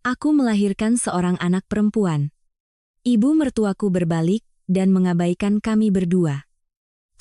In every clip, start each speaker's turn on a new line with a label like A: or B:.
A: Aku melahirkan seorang anak perempuan. Ibu mertuaku berbalik dan mengabaikan kami berdua.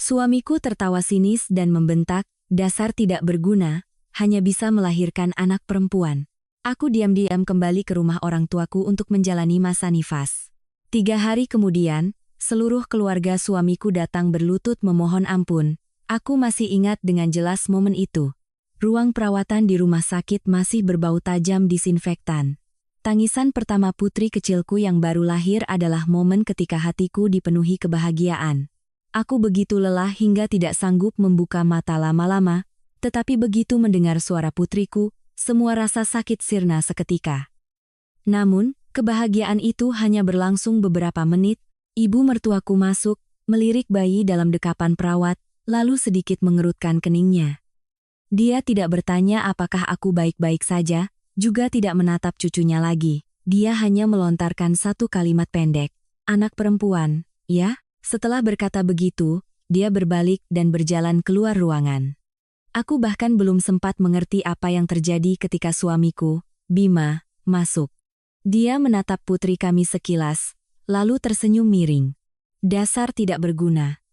A: Suamiku tertawa sinis dan membentak, dasar tidak berguna, hanya bisa melahirkan anak perempuan. Aku diam-diam kembali ke rumah orang tuaku untuk menjalani masa nifas. 3 hari kemudian, seluruh keluarga suamiku datang berlutut memohon ampun. Aku masih ingat dengan jelas momen itu. Ruang perawatan di rumah sakit masih berbau tajam disinfektan. Tangisan pertama putri kecilku yang baru lahir adalah momen ketika hatiku dipenuhi kebahagiaan. Aku begitu lelah hingga tidak sanggup membuka mata lama-lama, tetapi begitu mendengar suara putriku, semua rasa sakit sirna seketika. Namun, kebahagiaan itu hanya berlangsung beberapa menit. Ibu mertuaku masuk, melirik bayi dalam dekapan perawat, lalu sedikit mengerutkan keningnya. Dia tidak bertanya apakah aku baik-baik saja, juga tidak menatap cucunya lagi. Dia hanya melontarkan satu kalimat pendek. Anak perempuan, ya? Setelah berkata begitu, dia berbalik dan berjalan keluar ruangan. Aku bahkan belum sempat mengerti apa yang terjadi ketika suamiku, Bima, masuk. Dia menatap putri kami sekilas, lalu tersenyum miring. Dasar tidak berguna.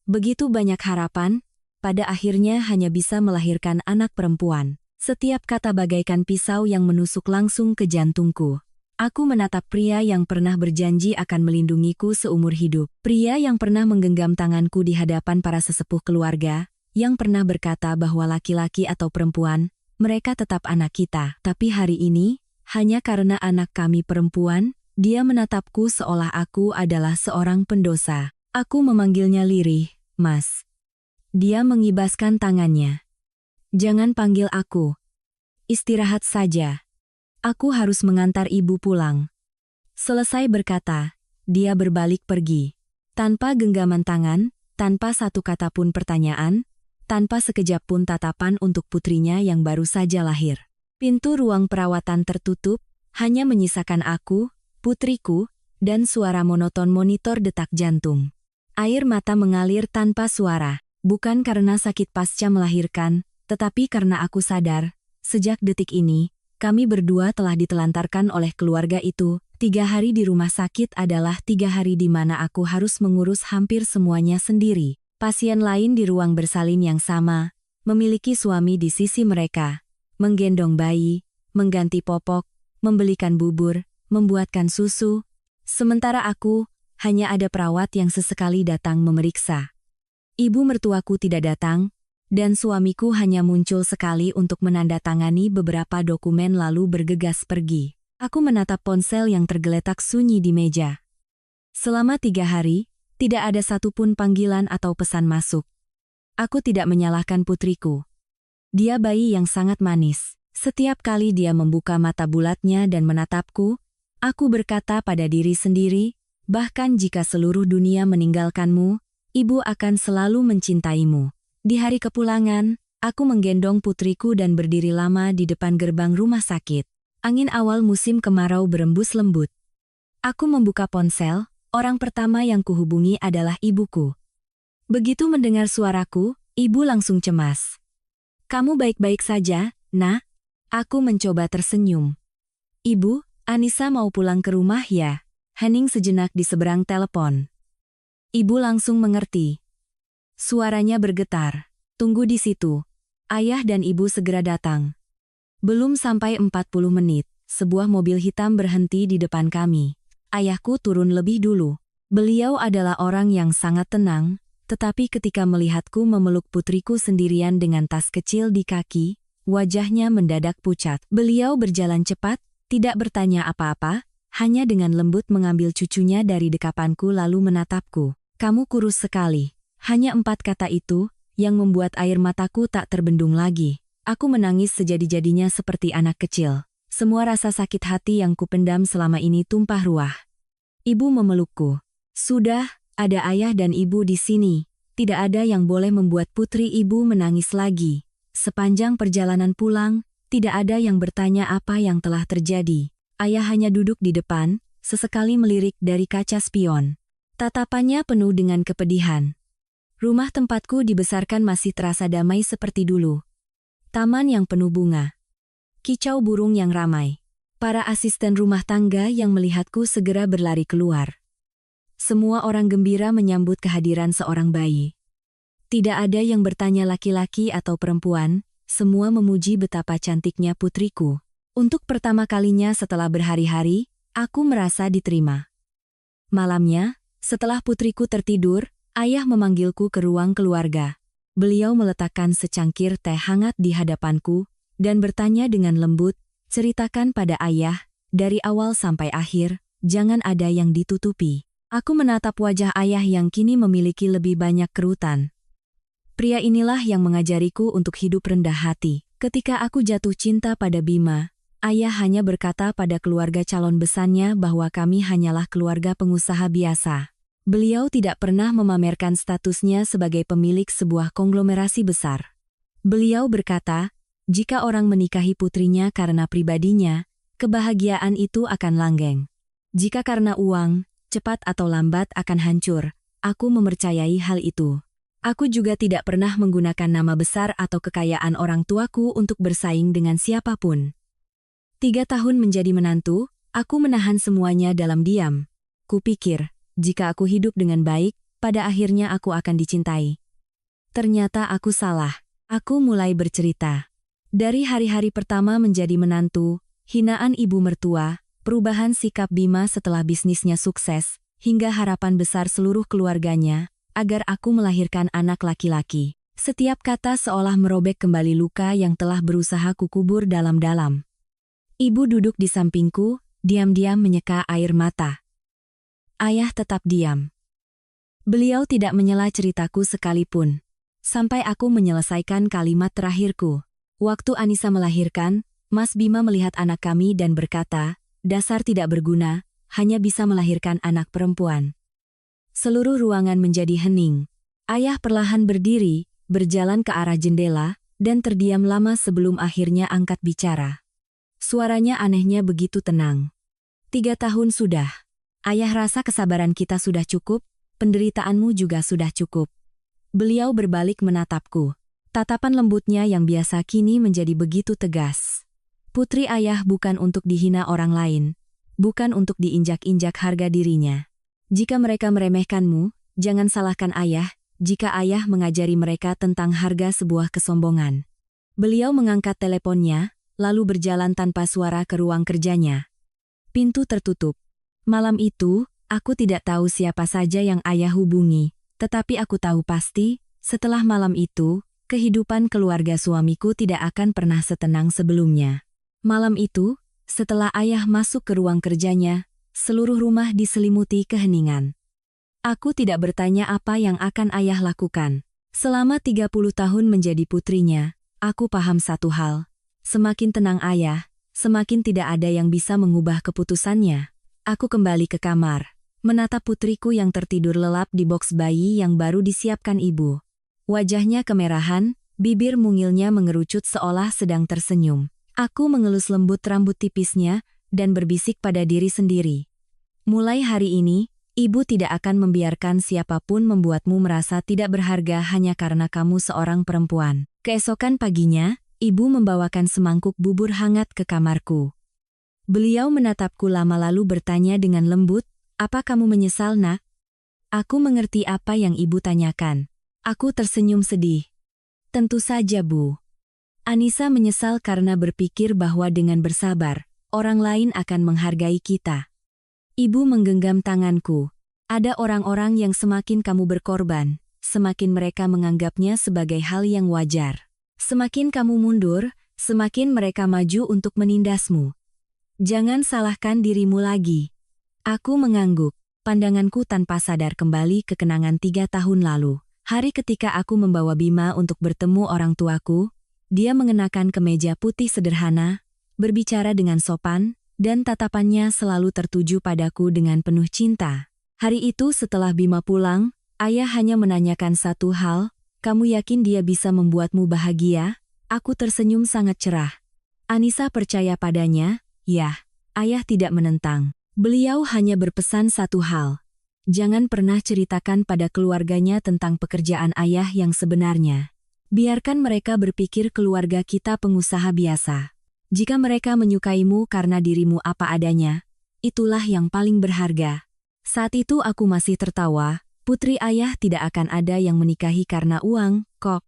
A: Begitu banyak harapan, pada akhirnya hanya bisa melahirkan anak perempuan. Setiap kata bagaikan pisau yang menusuk langsung ke jantungku. Aku menatap pria yang pernah berjanji akan melindungiku seumur hidup. Pria yang pernah menggenggam tanganku di hadapan para sesepuh keluarga, yang pernah berkata bahwa laki-laki atau perempuan, mereka tetap anak kita. Tapi hari ini, hanya karena anak kami perempuan, dia menatapku seolah aku adalah seorang pendosa. Aku memanggilnya lirih, Mas. Dia mengibaskan tangannya. Jangan panggil aku. Istirahat saja. Aku harus mengantar ibu pulang. Selesai berkata, dia berbalik pergi. Tanpa genggaman tangan, tanpa satu kata pun pertanyaan, tanpa sekejap pun tatapan untuk putrinya yang baru saja lahir. Pintu ruang perawatan tertutup, hanya menyisakan aku, putriku, dan suara monoton monitor detak jantung. Air mata mengalir tanpa suara, bukan karena sakit pasca melahirkan, tetapi karena aku sadar, sejak detik ini, kami berdua telah ditelantarkan oleh keluarga itu. 3 hari di rumah sakit adalah 3 hari di mana aku harus mengurus hampir semuanya sendiri. Pasien lain di ruang bersalin yang sama, memiliki suami di sisi mereka, menggendong bayi, mengganti popok, membelikan bubur, membuatkan susu. Sementara aku, hanya ada perawat yang sesekali datang memeriksa. Ibu mertuaku tidak datang, dan suamiku hanya muncul sekali untuk menandatangani beberapa dokumen lalu bergegas pergi. Aku menatap ponsel yang tergeletak sunyi di meja. Selama 3 hari, tidak ada satupun panggilan atau pesan masuk. Aku tidak menyalahkan putriku. Dia bayi yang sangat manis. Setiap kali dia membuka mata bulatnya dan menatapku, aku berkata pada diri sendiri, bahkan jika seluruh dunia meninggalkanmu, ibu akan selalu mencintaimu. Di hari kepulangan, aku menggendong putriku dan berdiri lama di depan gerbang rumah sakit. Angin awal musim kemarau berembus lembut. Aku membuka ponsel, orang pertama yang kuhubungi adalah ibuku. Begitu mendengar suaraku, ibu langsung cemas. "Kamu baik-baik saja, Nak?" Aku mencoba tersenyum. "Ibu, Anissa mau pulang ke rumah ya?" Hening sejenak di seberang telepon. Ibu langsung mengerti. Suaranya bergetar. "Tunggu di situ." Ayah dan ibu segera datang. Belum sampai 40 menit, sebuah mobil hitam berhenti di depan kami. Ayahku turun lebih dulu. Beliau adalah orang yang sangat tenang, tetapi ketika melihatku memeluk putriku sendirian dengan tas kecil di kaki, wajahnya mendadak pucat. Beliau berjalan cepat, tidak bertanya apa-apa, hanya dengan lembut mengambil cucunya dari dekapanku lalu menatapku. "Kamu kurus sekali." Hanya 4 kata itu, yang membuat air mataku tak terbendung lagi. Aku menangis sejadi-jadinya seperti anak kecil. Semua rasa sakit hati yang kupendam selama ini tumpah ruah. Ibu memelukku. "Sudah, ada ayah dan ibu di sini. Tidak ada yang boleh membuat putri ibu menangis lagi." Sepanjang perjalanan pulang, tidak ada yang bertanya apa yang telah terjadi. Ayah hanya duduk di depan, sesekali melirik dari kaca spion. Tatapannya penuh dengan kepedihan. Rumah tempatku dibesarkan masih terasa damai seperti dulu. Taman yang penuh bunga. Kicau burung yang ramai. Para asisten rumah tangga yang melihatku segera berlari keluar. Semua orang gembira menyambut kehadiran seorang bayi. Tidak ada yang bertanya laki-laki atau perempuan, semua memuji betapa cantiknya putriku. Untuk pertama kalinya setelah berhari-hari, aku merasa diterima. Malamnya, setelah putriku tertidur, ayah memanggilku ke ruang keluarga. Beliau meletakkan secangkir teh hangat di hadapanku, dan bertanya dengan lembut, ceritakan pada ayah, dari awal sampai akhir, jangan ada yang ditutupi. Aku menatap wajah ayah yang kini memiliki lebih banyak kerutan. Pria inilah yang mengajariku untuk hidup rendah hati. Ketika aku jatuh cinta pada Bima, ayah hanya berkata pada keluarga calon besannya bahwa kami hanyalah keluarga pengusaha biasa. Beliau tidak pernah memamerkan statusnya sebagai pemilik sebuah konglomerasi besar. Beliau berkata, jika orang menikahi putrinya karena pribadinya, kebahagiaan itu akan langgeng. Jika karena uang, cepat atau lambat akan hancur. Aku mempercayai hal itu. Aku juga tidak pernah menggunakan nama besar atau kekayaan orang tuaku untuk bersaing dengan siapapun. 3 tahun menjadi menantu, aku menahan semuanya dalam diam. Kupikir, jika aku hidup dengan baik, pada akhirnya aku akan dicintai. Ternyata aku salah. Aku mulai bercerita. Dari hari-hari pertama menjadi menantu, hinaan ibu mertua, perubahan sikap Bima setelah bisnisnya sukses, hingga harapan besar seluruh keluarganya, agar aku melahirkan anak laki-laki. Setiap kata seolah merobek kembali luka yang telah berusaha kukubur dalam-dalam. Ibu duduk di sampingku, diam-diam menyeka air mata. Ayah tetap diam. Beliau tidak menyela ceritaku sekalipun. Sampai aku menyelesaikan kalimat terakhirku. Waktu Anissa melahirkan, Mas Bima melihat anak kami dan berkata, dasar tidak berguna, hanya bisa melahirkan anak perempuan. Seluruh ruangan menjadi hening. Ayah perlahan berdiri, berjalan ke arah jendela, dan terdiam lama sebelum akhirnya angkat bicara. Suaranya anehnya begitu tenang. 3 tahun sudah. Ayah rasa kesabaran kita sudah cukup, penderitaanmu juga sudah cukup. Beliau berbalik menatapku. Tatapan lembutnya yang biasa kini menjadi begitu tegas. Putri ayah bukan untuk dihina orang lain, bukan untuk diinjak-injak harga dirinya. Jika mereka meremehkanmu, jangan salahkan ayah, jika ayah mengajari mereka tentang harga sebuah kesombongan. Beliau mengangkat teleponnya, lalu berjalan tanpa suara ke ruang kerjanya. Pintu tertutup. Malam itu, aku tidak tahu siapa saja yang ayah hubungi, tetapi aku tahu pasti, setelah malam itu, kehidupan keluarga suamiku tidak akan pernah setenang sebelumnya. Malam itu, setelah ayah masuk ke ruang kerjanya, seluruh rumah diselimuti keheningan. Aku tidak bertanya apa yang akan ayah lakukan. Selama 30 tahun menjadi putrinya, aku paham satu hal. Semakin tenang ayah, semakin tidak ada yang bisa mengubah keputusannya. Aku kembali ke kamar, menatap putriku yang tertidur lelap di boks bayi yang baru disiapkan ibu. Wajahnya kemerahan, bibir mungilnya mengerucut seolah sedang tersenyum. Aku mengelus lembut rambut tipisnya, dan berbisik pada diri sendiri. Mulai hari ini, ibu tidak akan membiarkan siapapun membuatmu merasa tidak berharga hanya karena kamu seorang perempuan. Keesokan paginya, ibu membawakan semangkuk bubur hangat ke kamarku. Beliau menatapku lama lalu bertanya dengan lembut, "Apa kamu menyesal, nak?" Aku mengerti apa yang ibu tanyakan. Aku tersenyum sedih. Tentu saja, Bu. Anissa menyesal karena berpikir bahwa dengan bersabar, orang lain akan menghargai kita. Ibu menggenggam tanganku. Ada orang-orang yang semakin kamu berkorban, semakin mereka menganggapnya sebagai hal yang wajar. Semakin kamu mundur, semakin mereka maju untuk menindasmu. Jangan salahkan dirimu lagi. Aku mengangguk. Pandanganku tanpa sadar kembali ke kenangan 3 tahun lalu. Hari ketika aku membawa Bima untuk bertemu orang tuaku, dia mengenakan kemeja putih sederhana, berbicara dengan sopan, dan tatapannya selalu tertuju padaku dengan penuh cinta. Hari itu setelah Bima pulang, ayah hanya menanyakan satu hal, "Kamu yakin dia bisa membuatmu bahagia?" Aku tersenyum sangat cerah. Anissa percaya padanya, ya. Ayah tidak menentang. Beliau hanya berpesan satu hal. Jangan pernah ceritakan pada keluarganya tentang pekerjaan ayah yang sebenarnya. Biarkan mereka berpikir keluarga kita pengusaha biasa. Jika mereka menyukaimu karena dirimu apa adanya, itulah yang paling berharga. Saat itu aku masih tertawa, putri ayah tidak akan ada yang menikahi karena uang, kok.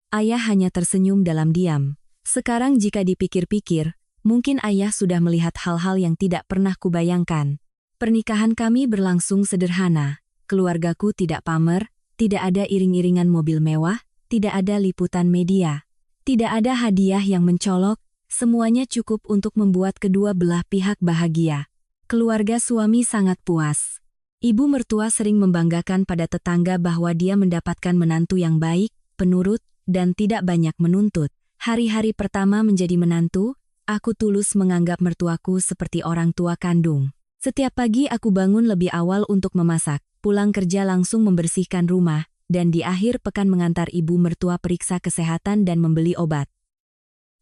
A: Ayah hanya tersenyum dalam diam. Sekarang jika dipikir-pikir, mungkin ayah sudah melihat hal-hal yang tidak pernah kubayangkan. Pernikahan kami berlangsung sederhana. Keluargaku tidak pamer, tidak ada iring-iringan mobil mewah, tidak ada liputan media. Tidak ada hadiah yang mencolok, semuanya cukup untuk membuat kedua belah pihak bahagia. Keluarga suami sangat puas. Ibu mertua sering membanggakan pada tetangga bahwa dia mendapatkan menantu yang baik, penurut, dan tidak banyak menuntut. Hari-hari pertama menjadi menantu, aku tulus menganggap mertuaku seperti orang tua kandung. Setiap pagi aku bangun lebih awal untuk memasak, pulang kerja langsung membersihkan rumah, dan di akhir pekan mengantar ibu mertua periksa kesehatan dan membeli obat.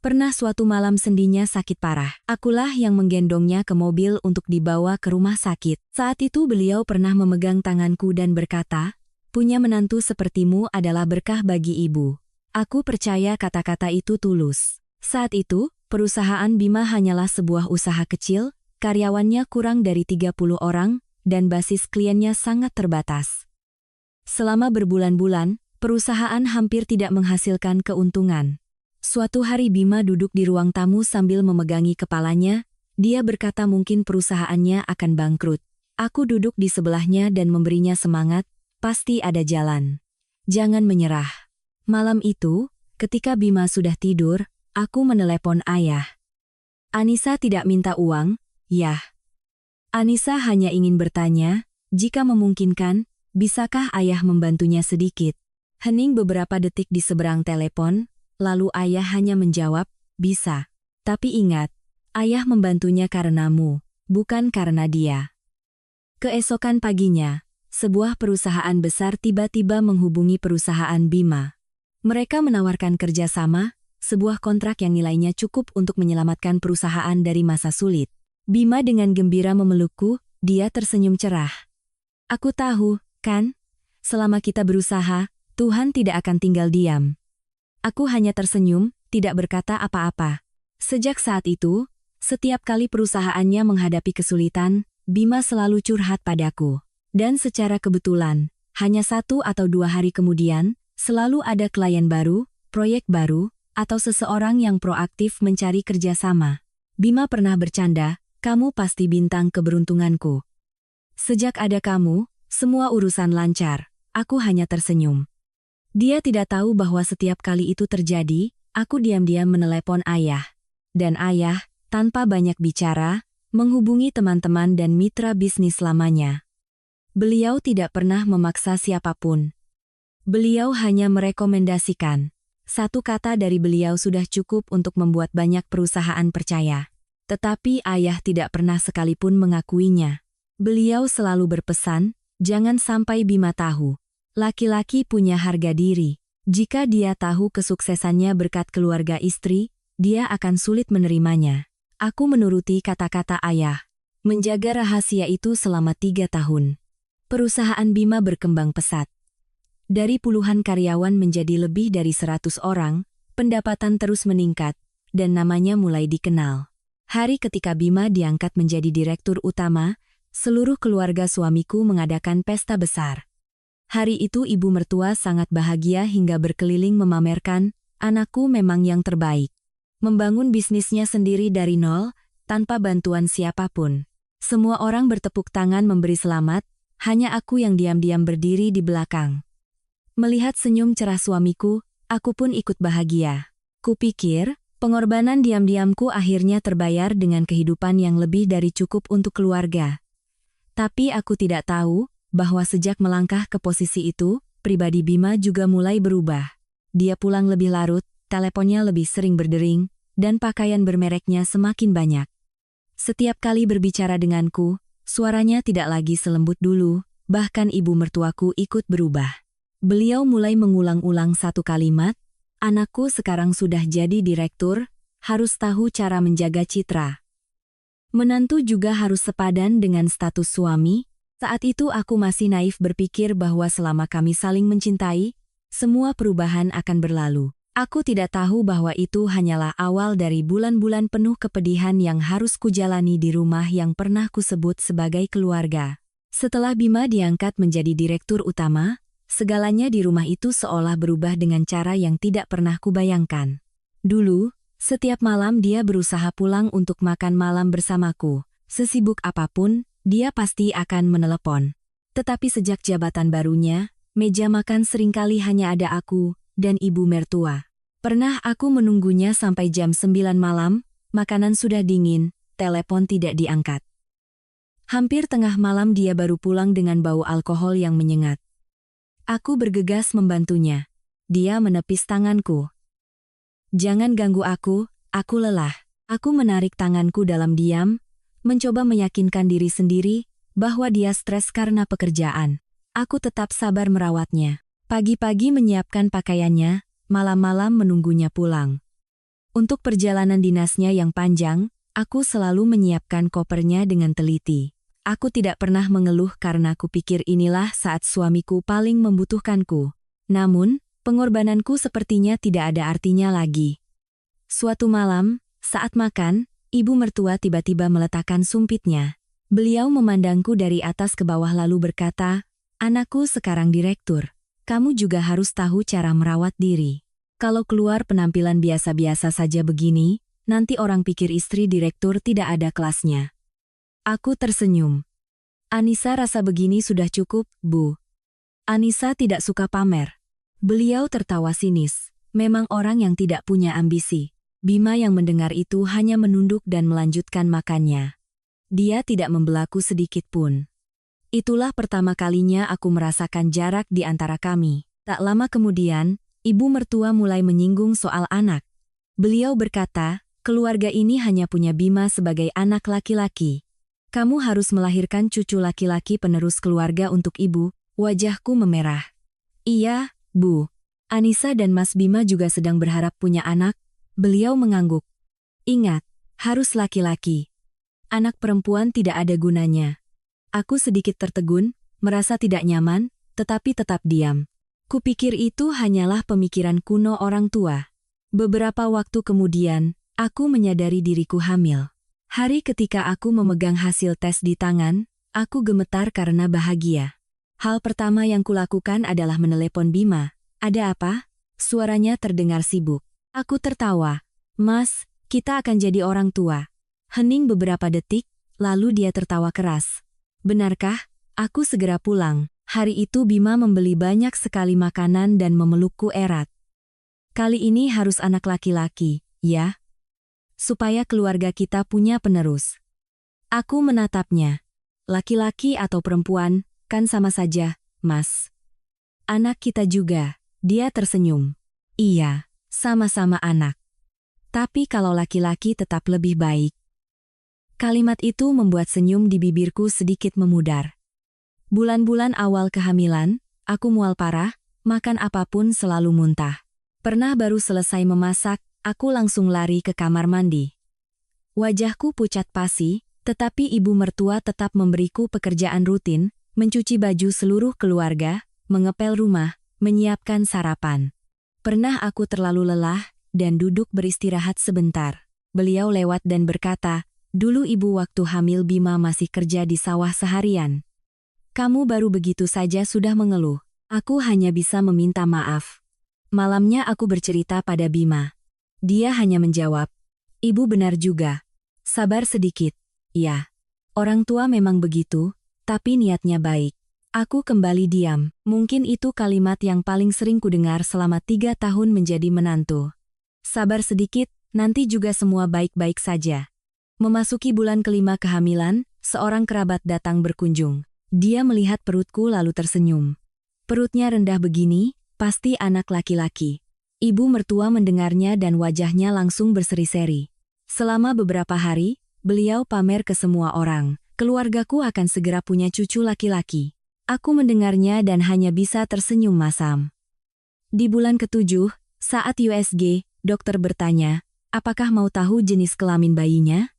A: Pernah suatu malam sendinya sakit parah. Akulah yang menggendongnya ke mobil untuk dibawa ke rumah sakit. Saat itu beliau pernah memegang tanganku dan berkata, "Punya menantu sepertimu adalah berkah bagi ibu." Aku percaya kata-kata itu tulus. Saat itu, perusahaan Bima hanyalah sebuah usaha kecil, karyawannya kurang dari 30 orang, dan basis kliennya sangat terbatas. Selama berbulan-bulan, perusahaan hampir tidak menghasilkan keuntungan. Suatu hari Bima duduk di ruang tamu sambil memegangi kepalanya, dia berkata mungkin perusahaannya akan bangkrut. Aku duduk di sebelahnya dan memberinya semangat, pasti ada jalan. Jangan menyerah. Malam itu, ketika Bima sudah tidur, aku menelepon ayah. Anissa tidak minta uang, ya. Anissa hanya ingin bertanya, jika memungkinkan, bisakah ayah membantunya sedikit? Hening beberapa detik di seberang telepon, lalu ayah hanya menjawab, bisa. Tapi ingat, ayah membantunya karenamu, bukan karena dia. Keesokan paginya, sebuah perusahaan besar tiba-tiba menghubungi perusahaan Bima. Mereka menawarkan kerjasama, sebuah kontrak yang nilainya cukup untuk menyelamatkan perusahaan dari masa sulit. Bima dengan gembira memelukku, dia tersenyum cerah. Aku tahu, kan? Selama kita berusaha, Tuhan tidak akan tinggal diam. Aku hanya tersenyum, tidak berkata apa-apa. Sejak saat itu, setiap kali perusahaannya menghadapi kesulitan, Bima selalu curhat padaku. Dan secara kebetulan, hanya 1 atau 2 hari kemudian, selalu ada klien baru, proyek baru, atau seseorang yang proaktif mencari kerjasama. Bima pernah bercanda, kamu pasti bintang keberuntunganku. Sejak ada kamu, semua urusan lancar, aku hanya tersenyum. Dia tidak tahu bahwa setiap kali itu terjadi, aku diam-diam menelepon ayah. Dan ayah, tanpa banyak bicara, menghubungi teman-teman dan mitra bisnis lamanya. Beliau tidak pernah memaksa siapapun. Beliau hanya merekomendasikan. Satu kata dari beliau sudah cukup untuk membuat banyak perusahaan percaya. Tetapi ayah tidak pernah sekalipun mengakuinya. Beliau selalu berpesan, jangan sampai Bima tahu. Laki-laki punya harga diri. Jika dia tahu kesuksesannya berkat keluarga istri, dia akan sulit menerimanya. Aku menuruti kata-kata ayah. Menjaga rahasia itu selama 3 tahun. Perusahaan Bima berkembang pesat. Dari puluhan karyawan menjadi lebih dari 100 orang, pendapatan terus meningkat, dan namanya mulai dikenal. Hari ketika Bima diangkat menjadi direktur utama, seluruh keluarga suamiku mengadakan pesta besar. Hari itu ibu mertua sangat bahagia hingga berkeliling memamerkan, anakku memang yang terbaik. Membangun bisnisnya sendiri dari nol, tanpa bantuan siapapun. Semua orang bertepuk tangan memberi selamat, hanya aku yang diam-diam berdiri di belakang. Melihat senyum cerah suamiku, aku pun ikut bahagia. Kupikir, pengorbanan diam-diamku akhirnya terbayar dengan kehidupan yang lebih dari cukup untuk keluarga. Tapi aku tidak tahu, bahwa sejak melangkah ke posisi itu, pribadi Bima juga mulai berubah. Dia pulang lebih larut, teleponnya lebih sering berdering, dan pakaian bermereknya semakin banyak. Setiap kali berbicara denganku, suaranya tidak lagi selembut dulu, bahkan ibu mertuaku ikut berubah. Beliau mulai mengulang-ulang satu kalimat, anakku sekarang sudah jadi direktur, harus tahu cara menjaga citra. Menantu juga harus sepadan dengan status suami. Saat itu aku masih naif berpikir bahwa selama kami saling mencintai, semua perubahan akan berlalu. Aku tidak tahu bahwa itu hanyalah awal dari bulan-bulan penuh kepedihan yang harus kujalani di rumah yang pernah kusebut sebagai keluarga. Setelah Bima diangkat menjadi direktur utama, segalanya di rumah itu seolah berubah dengan cara yang tidak pernah kubayangkan. Dulu, setiap malam dia berusaha pulang untuk makan malam bersamaku. Sesibuk apapun, dia pasti akan menelepon. Tetapi sejak jabatan barunya, meja makan seringkali hanya ada aku dan ibu mertua. Pernah aku menunggunya sampai jam 9 malam, makanan sudah dingin, telepon tidak diangkat. Hampir tengah malam dia baru pulang dengan bau alkohol yang menyengat. Aku bergegas membantunya. Dia menepis tanganku. Jangan ganggu aku lelah. Aku menarik tanganku dalam diam, mencoba meyakinkan diri sendiri bahwa dia stres karena pekerjaan. Aku tetap sabar merawatnya. Pagi-pagi menyiapkan pakaiannya, malam-malam menunggunya pulang. Untuk perjalanan dinasnya yang panjang, aku selalu menyiapkan kopernya dengan teliti. Aku tidak pernah mengeluh karena kupikir inilah saat suamiku paling membutuhkanku. Namun, pengorbananku sepertinya tidak ada artinya lagi. Suatu malam, saat makan, ibu mertua tiba-tiba meletakkan sumpitnya. Beliau memandangku dari atas ke bawah lalu berkata, "Anakku sekarang direktur. Kamu juga harus tahu cara merawat diri. Kalau keluar penampilan biasa-biasa saja begini, nanti orang pikir istri direktur tidak ada kelasnya." Aku tersenyum. "Anissa rasa begini sudah cukup, Bu. Anissa tidak suka pamer." Beliau tertawa sinis. Memang orang yang tidak punya ambisi. Bima yang mendengar itu hanya menunduk dan melanjutkan makannya. Dia tidak membelaku sedikit pun. Itulah pertama kalinya aku merasakan jarak di antara kami. Tak lama kemudian, ibu mertua mulai menyinggung soal anak. Beliau berkata, keluarga ini hanya punya Bima sebagai anak laki-laki. Kamu harus melahirkan cucu laki-laki penerus keluarga untuk ibu. Wajahku memerah. Iya, Bu. Anissa dan Mas Bima juga sedang berharap punya anak. Beliau mengangguk. Ingat, harus laki-laki. Anak perempuan tidak ada gunanya. Aku sedikit tertegun, merasa tidak nyaman, tetapi tetap diam. Kupikir itu hanyalah pemikiran kuno orang tua. Beberapa waktu kemudian, aku menyadari diriku hamil. Hari ketika aku memegang hasil tes di tangan, aku gemetar karena bahagia. Hal pertama yang kulakukan adalah menelepon Bima. "Ada apa?" Suaranya terdengar sibuk. Aku tertawa. "Mas, kita akan jadi orang tua." Hening beberapa detik, lalu dia tertawa keras. "Benarkah?" Aku segera pulang. Hari itu Bima membeli banyak sekali makanan dan memelukku erat. "Kali ini harus anak laki-laki, ya? Supaya keluarga kita punya penerus." Aku menatapnya. "Laki-laki atau perempuan, kan sama saja, Mas." "Anak kita juga." Dia tersenyum. "Iya, sama-sama anak. Tapi kalau laki-laki tetap lebih baik." Kalimat itu membuat senyum di bibirku sedikit memudar. Bulan-bulan awal kehamilan, aku mual parah, makan apapun selalu muntah. Pernah baru selesai memasak, aku langsung lari ke kamar mandi. Wajahku pucat pasi, tetapi ibu mertua tetap memberiku pekerjaan rutin, mencuci baju seluruh keluarga, mengepel rumah, menyiapkan sarapan. Pernah aku terlalu lelah, dan duduk beristirahat sebentar. Beliau lewat dan berkata, "Dulu ibu waktu hamil Bima masih kerja di sawah seharian. Kamu baru begitu saja sudah mengeluh." Aku hanya bisa meminta maaf. Malamnya aku bercerita pada Bima. Dia hanya menjawab, "Ibu benar juga. Sabar sedikit." Ya, orang tua memang begitu, tapi niatnya baik. Aku kembali diam. Mungkin itu kalimat yang paling sering kudengar selama 3 tahun menjadi menantu. Sabar sedikit, nanti juga semua baik-baik saja. Memasuki bulan kelima kehamilan, seorang kerabat datang berkunjung. Dia melihat perutku lalu tersenyum. Perutnya rendah begini, pasti anak laki-laki. Ibu mertua mendengarnya dan wajahnya langsung berseri-seri. Selama beberapa hari, beliau pamer ke semua orang, "Keluargaku akan segera punya cucu laki-laki." Aku mendengarnya dan hanya bisa tersenyum masam. Di bulan ke-7, saat USG, dokter bertanya, "Apakah mau tahu jenis kelamin bayinya?"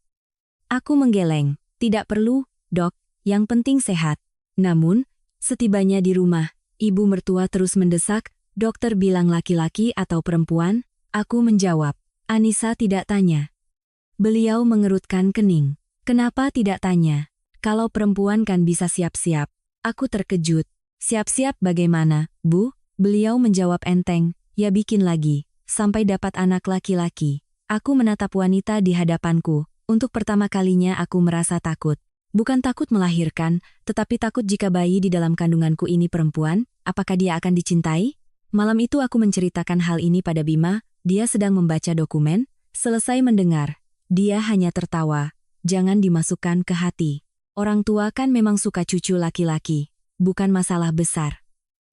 A: Aku menggeleng, "Tidak perlu, Dok, yang penting sehat." Namun, setibanya di rumah, ibu mertua terus mendesak, Dokter bilang laki-laki atau perempuan? Aku menjawab. Anissa tidak tanya. Beliau mengerutkan kening. Kenapa tidak tanya? Kalau perempuan kan bisa siap-siap. Aku terkejut. Siap-siap bagaimana, Bu? Beliau menjawab enteng. Ya bikin lagi, sampai dapat anak laki-laki. Aku menatap wanita di hadapanku. Untuk pertama kalinya aku merasa takut. Bukan takut melahirkan, tetapi takut jika bayi di dalam kandunganku ini perempuan, apakah dia akan dicintai? Malam itu aku menceritakan hal ini pada Bima, dia sedang membaca dokumen. Selesai mendengar, dia hanya tertawa. Jangan dimasukkan ke hati. Orang tua kan memang suka cucu laki-laki, bukan masalah besar.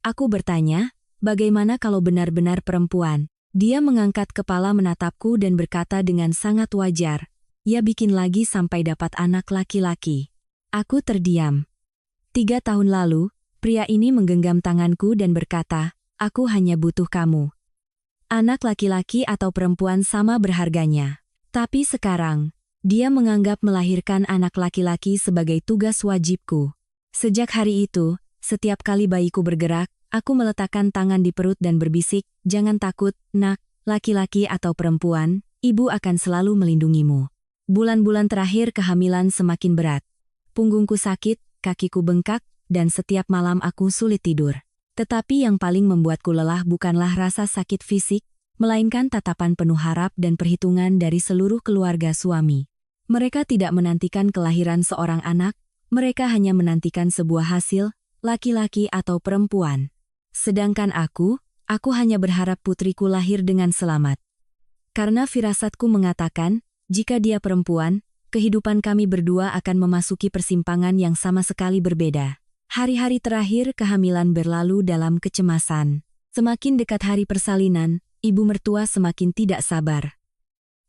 A: Aku bertanya, bagaimana kalau benar-benar perempuan? Dia mengangkat kepala menatapku dan berkata dengan sangat wajar, ya bikin lagi sampai dapat anak laki-laki. Aku terdiam. 3 tahun lalu, pria ini menggenggam tanganku dan berkata, aku hanya butuh kamu. Anak laki-laki atau perempuan sama berharganya. Tapi sekarang, dia menganggap melahirkan anak laki-laki sebagai tugas wajibku. Sejak hari itu, setiap kali bayiku bergerak, aku meletakkan tangan di perut dan berbisik, jangan takut, nak, laki-laki atau perempuan, ibu akan selalu melindungimu. Bulan-bulan terakhir kehamilan semakin berat. Punggungku sakit, kakiku bengkak, dan setiap malam aku sulit tidur. Tetapi yang paling membuatku lelah bukanlah rasa sakit fisik, melainkan tatapan penuh harap dan perhitungan dari seluruh keluarga suami. Mereka tidak menantikan kelahiran seorang anak, mereka hanya menantikan sebuah hasil, laki-laki atau perempuan. Sedangkan aku hanya berharap putriku lahir dengan selamat. Karena firasatku mengatakan, jika dia perempuan, kehidupan kami berdua akan memasuki persimpangan yang sama sekali berbeda. Hari-hari terakhir kehamilan berlalu dalam kecemasan. Semakin dekat hari persalinan, ibu mertua semakin tidak sabar.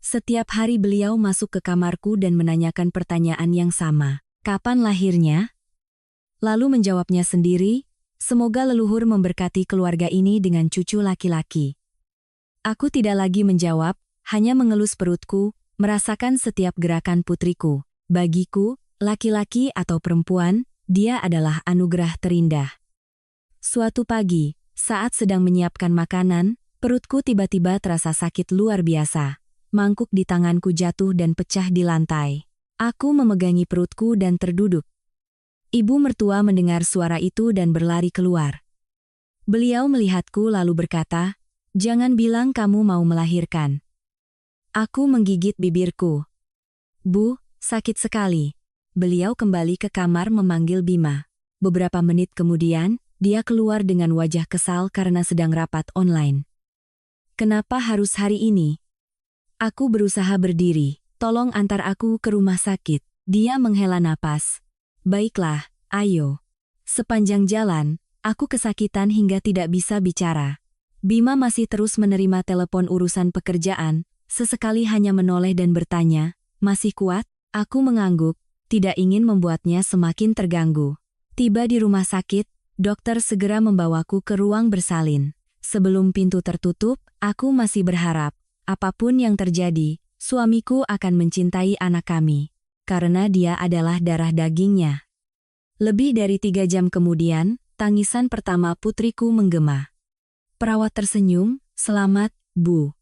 A: Setiap hari beliau masuk ke kamarku dan menanyakan pertanyaan yang sama. Kapan lahirnya? Lalu menjawabnya sendiri, semoga leluhur memberkati keluarga ini dengan cucu laki-laki. Aku tidak lagi menjawab, hanya mengelus perutku, merasakan setiap gerakan putriku. Bagiku, laki-laki atau perempuan, dia adalah anugerah terindah. Suatu pagi, saat sedang menyiapkan makanan, perutku tiba-tiba terasa sakit luar biasa. Mangkuk di tanganku jatuh dan pecah di lantai. Aku memegangi perutku dan terduduk. Ibu mertua mendengar suara itu dan berlari keluar. Beliau melihatku lalu berkata, jangan bilang kamu mau melahirkan. Aku menggigit bibirku. Bu, sakit sekali. Beliau kembali ke kamar memanggil Bima. Beberapa menit kemudian, dia keluar dengan wajah kesal karena sedang rapat online. Kenapa harus hari ini? Aku berusaha berdiri. Tolong antar aku ke rumah sakit. Dia menghela napas. Baiklah, ayo. Sepanjang jalan, aku kesakitan hingga tidak bisa bicara. Bima masih terus menerima telepon urusan pekerjaan, sesekali hanya menoleh dan bertanya, masih kuat? Aku mengangguk. Tidak ingin membuatnya semakin terganggu. Tiba di rumah sakit, dokter segera membawaku ke ruang bersalin. Sebelum pintu tertutup, aku masih berharap, apapun yang terjadi, suamiku akan mencintai anak kami. Karena dia adalah darah dagingnya. Lebih dari 3 jam kemudian, tangisan pertama putriku menggema. Perawat tersenyum, selamat, Bu.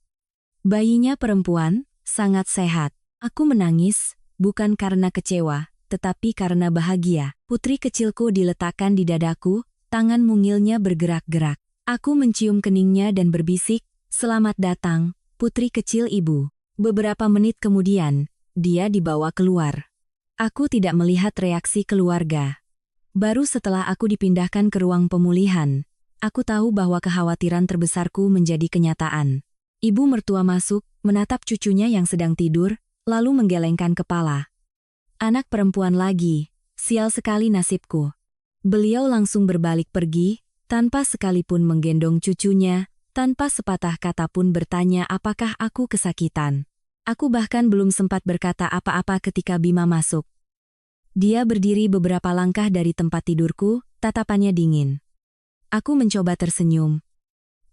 A: Bayinya perempuan, sangat sehat. Aku menangis, bukan karena kecewa, tetapi karena bahagia. Putri kecilku diletakkan di dadaku, tangan mungilnya bergerak-gerak. Aku mencium keningnya dan berbisik, selamat datang, putri kecil ibu. Beberapa menit kemudian, dia dibawa keluar. Aku tidak melihat reaksi keluarga. Baru setelah aku dipindahkan ke ruang pemulihan, aku tahu bahwa kekhawatiran terbesarku menjadi kenyataan. Ibu mertua masuk, menatap cucunya yang sedang tidur, lalu menggelengkan kepala. Anak perempuan lagi, sial sekali nasibku. Beliau langsung berbalik pergi, tanpa sekalipun menggendong cucunya, tanpa sepatah kata pun bertanya apakah aku kesakitan. Aku bahkan belum sempat berkata apa-apa ketika Bima masuk. Dia berdiri beberapa langkah dari tempat tidurku, tatapannya dingin. Aku mencoba tersenyum.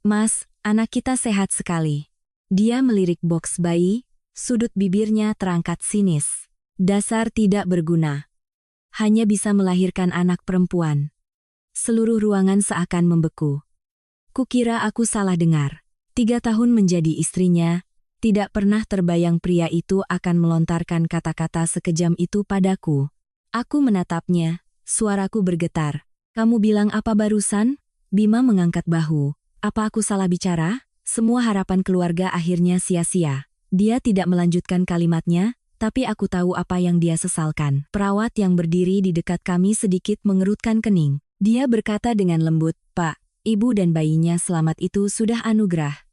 A: Mas, anak kita sehat sekali. Dia melirik boks bayi, sudut bibirnya terangkat sinis. Dasar tidak berguna. Hanya bisa melahirkan anak perempuan. Seluruh ruangan seakan membeku. Kukira aku salah dengar. 3 tahun menjadi istrinya, tidak pernah terbayang pria itu akan melontarkan kata-kata sekejam itu padaku. Aku menatapnya, suaraku bergetar. Kamu bilang apa barusan? Bima mengangkat bahu. Apa aku salah bicara? Semua harapan keluarga akhirnya sia-sia. Dia tidak melanjutkan kalimatnya, tapi aku tahu apa yang dia sesalkan. Perawat yang berdiri di dekat kami sedikit mengerutkan kening. Dia berkata dengan lembut, "Pak, ibu dan bayinya selamat itu sudah anugerah.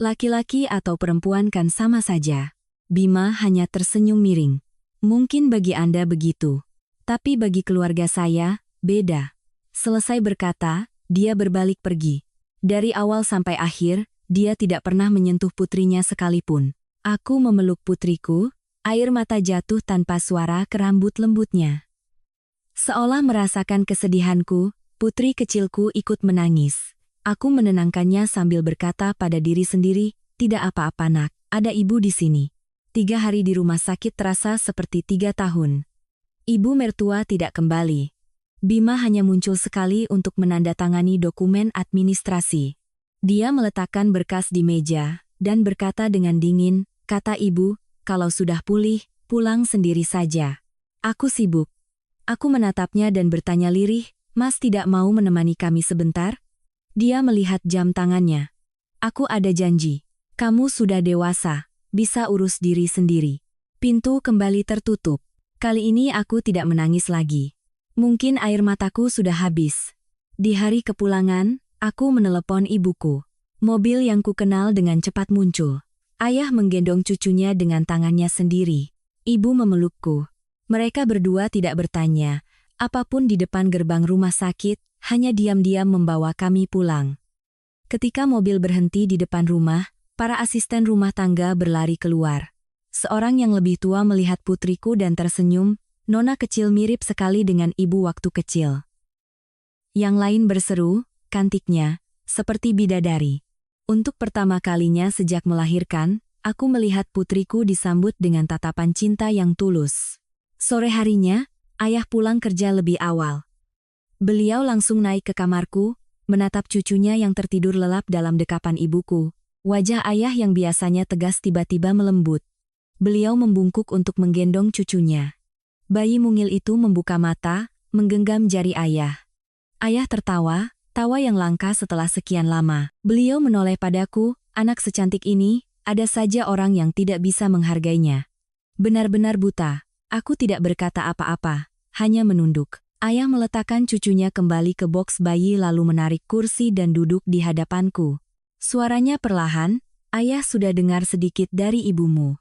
A: Laki-laki atau perempuan kan sama saja." Bima hanya tersenyum miring. Mungkin bagi Anda begitu. Tapi bagi keluarga saya, beda. Selesai berkata, dia berbalik pergi. Dari awal sampai akhir, dia tidak pernah menyentuh putrinya sekalipun. Aku memeluk putriku, air mata jatuh tanpa suara ke rambut lembutnya. Seolah merasakan kesedihanku, putri kecilku ikut menangis. Aku menenangkannya sambil berkata pada diri sendiri, "Tidak apa-apa nak, ada ibu di sini." 3 hari di rumah sakit terasa seperti 3 tahun. Ibu mertua tidak kembali. Bima hanya muncul sekali untuk menandatangani dokumen administrasi. Dia meletakkan berkas di meja, dan berkata dengan dingin, "Kata ibu, kalau sudah pulih, pulang sendiri saja." Aku sibuk. Aku menatapnya dan bertanya lirih, "Mas tidak mau menemani kami sebentar?" Dia melihat jam tangannya. "Aku ada janji. Kamu sudah dewasa, bisa urus diri sendiri." Pintu kembali tertutup. Kali ini aku tidak menangis lagi. Mungkin air mataku sudah habis. Di hari kepulangan, aku menelepon ibuku. Mobil yang kukenal dengan cepat muncul. Ayah menggendong cucunya dengan tangannya sendiri. Ibu memelukku. Mereka berdua tidak bertanya apapun di depan gerbang rumah sakit, hanya diam-diam membawa kami pulang. Ketika mobil berhenti di depan rumah, para asisten rumah tangga berlari keluar. Seorang yang lebih tua melihat putriku dan tersenyum. Nona kecil mirip sekali dengan ibu waktu kecil. Yang lain berseru, "Cantiknya, seperti bidadari." Untuk pertama kalinya sejak melahirkan, aku melihat putriku disambut dengan tatapan cinta yang tulus. Sore harinya, ayah pulang kerja lebih awal. Beliau langsung naik ke kamarku, menatap cucunya yang tertidur lelap dalam dekapan ibuku. Wajah ayah yang biasanya tegas tiba-tiba melembut. Beliau membungkuk untuk menggendong cucunya. Bayi mungil itu membuka mata, menggenggam jari ayah. Ayah tertawa, tawa yang langka setelah sekian lama. Beliau menoleh padaku, "Anak secantik ini, ada saja orang yang tidak bisa menghargainya." Benar-benar buta. Aku tidak berkata apa-apa, hanya menunduk. Ayah meletakkan cucunya kembali ke boks bayi lalu menarik kursi dan duduk di hadapanku. Suaranya perlahan, "Ayah sudah dengar sedikit dari ibumu.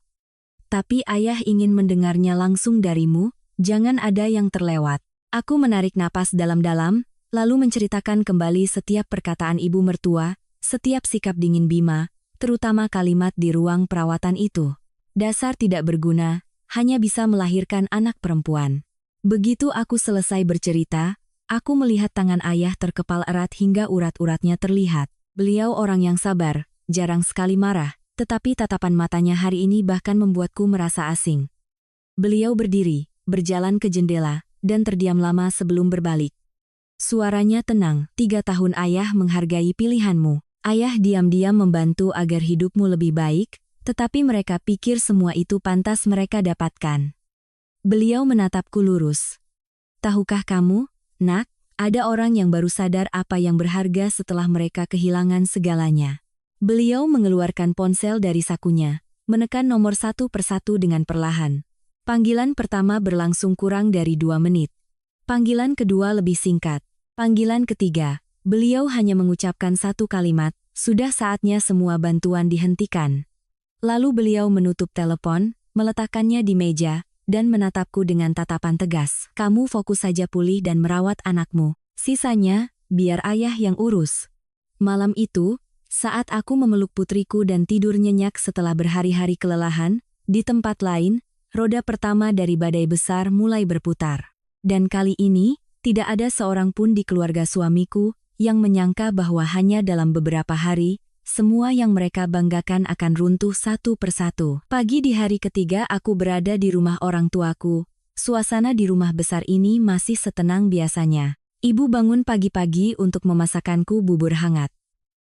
A: Tapi ayah ingin mendengarnya langsung darimu. Jangan ada yang terlewat." Aku menarik napas dalam-dalam, lalu menceritakan kembali setiap perkataan ibu mertua, setiap sikap dingin Bima, terutama kalimat di ruang perawatan itu. Dasar tidak berguna, hanya bisa melahirkan anak perempuan. Begitu aku selesai bercerita, aku melihat tangan ayah terkepal erat hingga urat-uratnya terlihat. Beliau orang yang sabar, jarang sekali marah, tetapi tatapan matanya hari ini bahkan membuatku merasa asing. Beliau berdiri, berjalan ke jendela, dan terdiam lama sebelum berbalik. Suaranya tenang, 3 tahun ayah menghargai pilihanmu. Ayah diam-diam membantu agar hidupmu lebih baik, tetapi mereka pikir semua itu pantas mereka dapatkan. Beliau menatapku lurus. Tahukah kamu, nak, ada orang yang baru sadar apa yang berharga setelah mereka kehilangan segalanya. Beliau mengeluarkan ponsel dari sakunya, menekan nomor 1 persatu dengan perlahan. Panggilan pertama berlangsung kurang dari 2 menit. Panggilan kedua lebih singkat. Panggilan ketiga, beliau hanya mengucapkan satu kalimat, "Sudah saatnya semua bantuan dihentikan." Lalu beliau menutup telepon, meletakkannya di meja, dan menatapku dengan tatapan tegas. "Kamu fokus saja pulih dan merawat anakmu. Sisanya, biar ayah yang urus." Malam itu, saat aku memeluk putriku dan tidur nyenyak setelah berhari-hari kelelahan, di tempat lain, roda pertama dari badai besar mulai berputar. Dan kali ini, tidak ada seorang pun di keluarga suamiku yang menyangka bahwa hanya dalam beberapa hari, semua yang mereka banggakan akan runtuh satu persatu. Pagi di hari ketiga aku berada di rumah orang tuaku. Suasana di rumah besar ini masih setenang biasanya. Ibu bangun pagi-pagi untuk memasakkanku bubur hangat.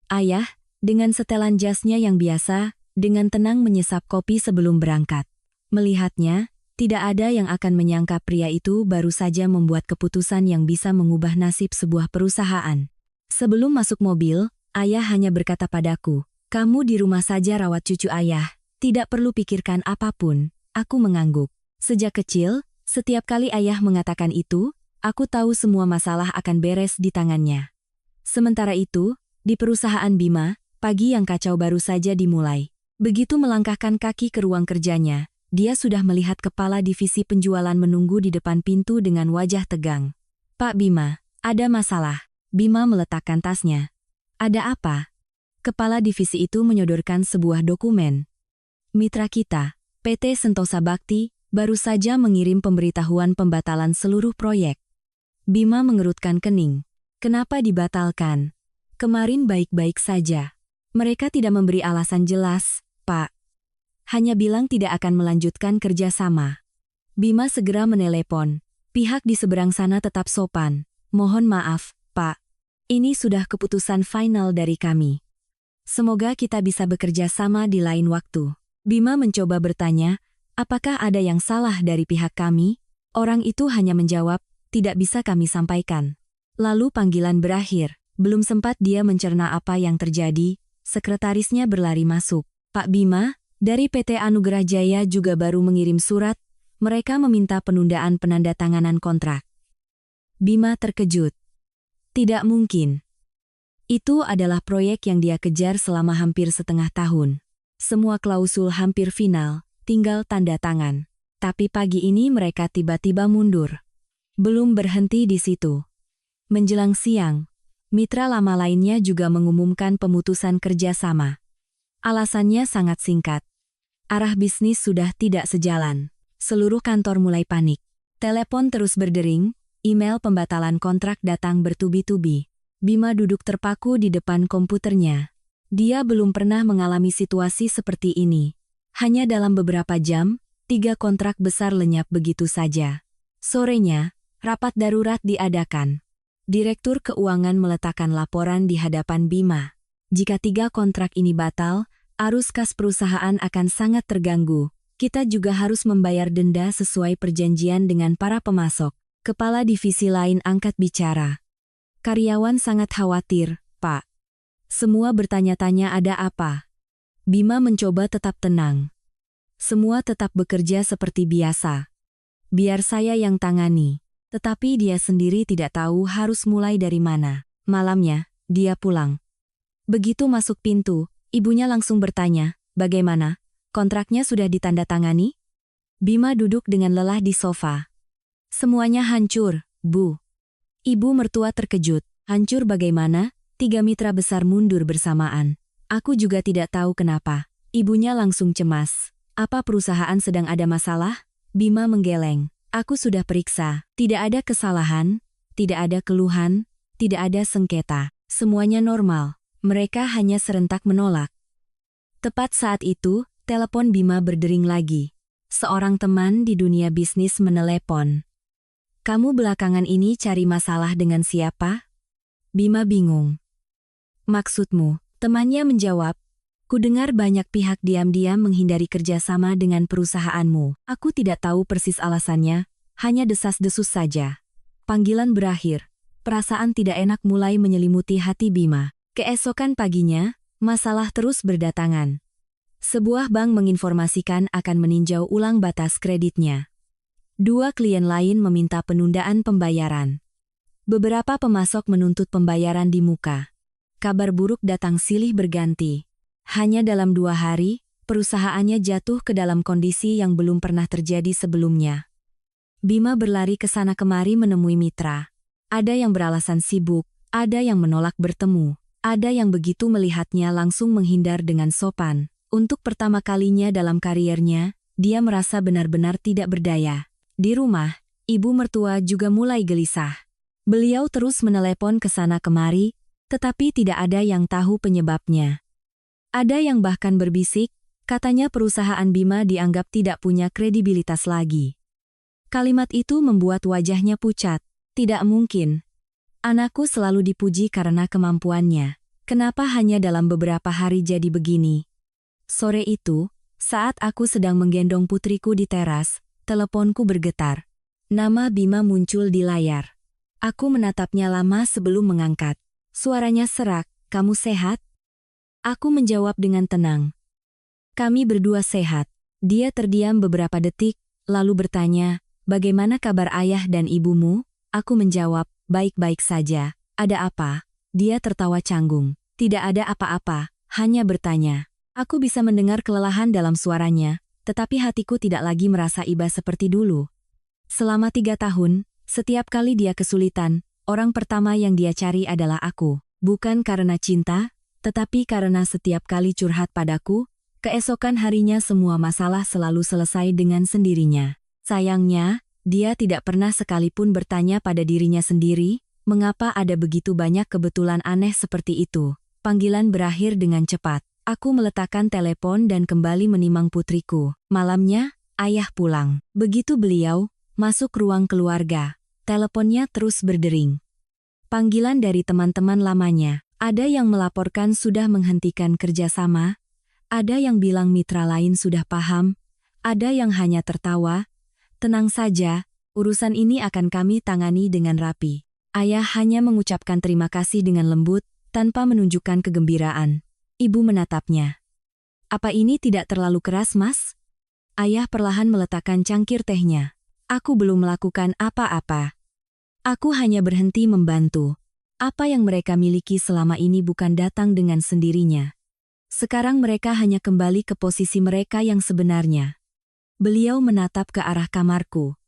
A: Ayah, dengan setelan jasnya yang biasa, dengan tenang menyesap kopi sebelum berangkat. Melihatnya, tidak ada yang akan menyangka pria itu baru saja membuat keputusan yang bisa mengubah nasib sebuah perusahaan. Sebelum masuk mobil, ayah hanya berkata padaku, "Kamu di rumah saja rawat cucu ayah, tidak perlu pikirkan apapun." Aku mengangguk. Sejak kecil, setiap kali ayah mengatakan itu, aku tahu semua masalah akan beres di tangannya. Sementara itu, di perusahaan Bima, pagi yang kacau baru saja dimulai. Begitu melangkahkan kaki ke ruang kerjanya, dia sudah melihat kepala divisi penjualan menunggu di depan pintu dengan wajah tegang. "Pak Bima, ada masalah." Bima meletakkan tasnya. "Ada apa?" Kepala divisi itu menyodorkan sebuah dokumen. "Mitra kita, PT Sentosa Bakti, baru saja mengirim pemberitahuan pembatalan seluruh proyek." Bima mengerutkan kening. "Kenapa dibatalkan? Kemarin baik-baik saja." "Mereka tidak memberi alasan jelas, Pak. Hanya bilang tidak akan melanjutkan kerjasama." Bima segera menelepon. "Pihak di seberang sana tetap sopan. Mohon maaf, Pak. Ini sudah keputusan final dari kami. Semoga kita bisa bekerja sama di lain waktu." Bima mencoba bertanya, apakah ada yang salah dari pihak kami? Orang itu hanya menjawab, "Tidak bisa kami sampaikan." Lalu panggilan berakhir. Belum sempat dia mencerna apa yang terjadi, sekretarisnya berlari masuk. "Pak Bima, dari PT Anugerah Jaya juga baru mengirim surat. Mereka meminta penundaan penandatanganan kontrak." Bima terkejut. Tidak mungkin. Itu adalah proyek yang dia kejar selama hampir setengah tahun. Semua klausul hampir final, tinggal tanda tangan. Tapi pagi ini mereka tiba-tiba mundur. Belum berhenti di situ. Menjelang siang, mitra lama lainnya juga mengumumkan pemutusan kerjasama. Alasannya sangat singkat. Arah bisnis sudah tidak sejalan. Seluruh kantor mulai panik. Telepon terus berdering, email pembatalan kontrak datang bertubi-tubi. Bima duduk terpaku di depan komputernya. Dia belum pernah mengalami situasi seperti ini. Hanya dalam beberapa jam, 3 kontrak besar lenyap begitu saja. Sorenya, rapat darurat diadakan. Direktur Keuangan meletakkan laporan di hadapan Bima. Jika 3 kontrak ini batal, arus kas perusahaan akan sangat terganggu. Kita juga harus membayar denda sesuai perjanjian dengan para pemasok. Kepala divisi lain angkat bicara. "Karyawan sangat khawatir, Pak. Semua bertanya-tanya ada apa." Bima mencoba tetap tenang. "Semua tetap bekerja seperti biasa. Biar saya yang tangani." Tetapi dia sendiri tidak tahu harus mulai dari mana. Malamnya, dia pulang. Begitu masuk pintu, ibunya langsung bertanya, "Bagaimana? Kontraknya sudah ditandatangani?" Bima duduk dengan lelah di sofa. "Semuanya hancur, Bu." Ibu mertua terkejut. "Hancur bagaimana?" 3 mitra besar mundur bersamaan. "Aku juga tidak tahu kenapa." Ibunya langsung cemas. "Apa perusahaan sedang ada masalah?" Bima menggeleng. "Aku sudah periksa. Tidak ada kesalahan, tidak ada keluhan, tidak ada sengketa. Semuanya normal. Mereka hanya serentak menolak." Tepat saat itu, telepon Bima berdering lagi. Seorang teman di dunia bisnis menelepon. "Kamu belakangan ini cari masalah dengan siapa?" Bima bingung. "Maksudmu?" Temannya menjawab, "Kudengar banyak pihak diam-diam menghindari kerjasama dengan perusahaanmu. Aku tidak tahu persis alasannya, hanya desas-desus saja." Panggilan berakhir. Perasaan tidak enak mulai menyelimuti hati Bima. Keesokan paginya, masalah terus berdatangan. Sebuah bank menginformasikan akan meninjau ulang batas kreditnya. 2 klien lain meminta penundaan pembayaran. Beberapa pemasok menuntut pembayaran di muka. Kabar buruk datang silih berganti. Hanya dalam 2 hari, perusahaannya jatuh ke dalam kondisi yang belum pernah terjadi sebelumnya. Bima berlari ke sana kemari menemui mitra. Ada yang beralasan sibuk, ada yang menolak bertemu, ada yang begitu melihatnya langsung menghindar dengan sopan. Untuk pertama kalinya dalam kariernya, dia merasa benar-benar tidak berdaya. Di rumah, ibu mertua juga mulai gelisah. Beliau terus menelepon ke sana kemari, tetapi tidak ada yang tahu penyebabnya. Ada yang bahkan berbisik, katanya perusahaan Bima dianggap tidak punya kredibilitas lagi. Kalimat itu membuat wajahnya pucat. Tidak mungkin. Anakku selalu dipuji karena kemampuannya. Kenapa hanya dalam beberapa hari jadi begini? Sore itu, saat aku sedang menggendong putriku di teras, teleponku bergetar. Nama Bima muncul di layar. Aku menatapnya lama sebelum mengangkat. Suaranya serak, "Kamu sehat?" Aku menjawab dengan tenang. "Kami berdua sehat." Dia terdiam beberapa detik, lalu bertanya, "Bagaimana kabar ayah dan ibumu?" Aku menjawab, "Baik-baik saja." "Ada apa?" Dia tertawa canggung. "Tidak ada apa-apa, hanya bertanya." Aku bisa mendengar kelelahan dalam suaranya, tetapi hatiku tidak lagi merasa iba seperti dulu. Selama 3 tahun, setiap kali dia kesulitan, orang pertama yang dia cari adalah aku. Bukan karena cinta, tetapi karena setiap kali curhat padaku, keesokan harinya semua masalah selalu selesai dengan sendirinya. Sayangnya, dia tidak pernah sekalipun bertanya pada dirinya sendiri, mengapa ada begitu banyak kebetulan aneh seperti itu. Panggilan berakhir dengan cepat. Aku meletakkan telepon dan kembali menimang putriku. Malamnya, ayah pulang. Begitu beliau masuk ruang keluarga, teleponnya terus berdering. Panggilan dari teman-teman lamanya. Ada yang melaporkan sudah menghentikan kerjasama, ada yang bilang mitra lain sudah paham, ada yang hanya tertawa. "Tenang saja, urusan ini akan kami tangani dengan rapi." Ayah hanya mengucapkan terima kasih dengan lembut, tanpa menunjukkan kegembiraan. Ibu menatapnya. "Apa ini tidak terlalu keras, Mas?" Ayah perlahan meletakkan cangkir tehnya. "Aku belum melakukan apa-apa. Aku hanya berhenti membantu. Apa yang mereka miliki selama ini bukan datang dengan sendirinya. Sekarang mereka hanya kembali ke posisi mereka yang sebenarnya." Beliau menatap ke arah kamarku.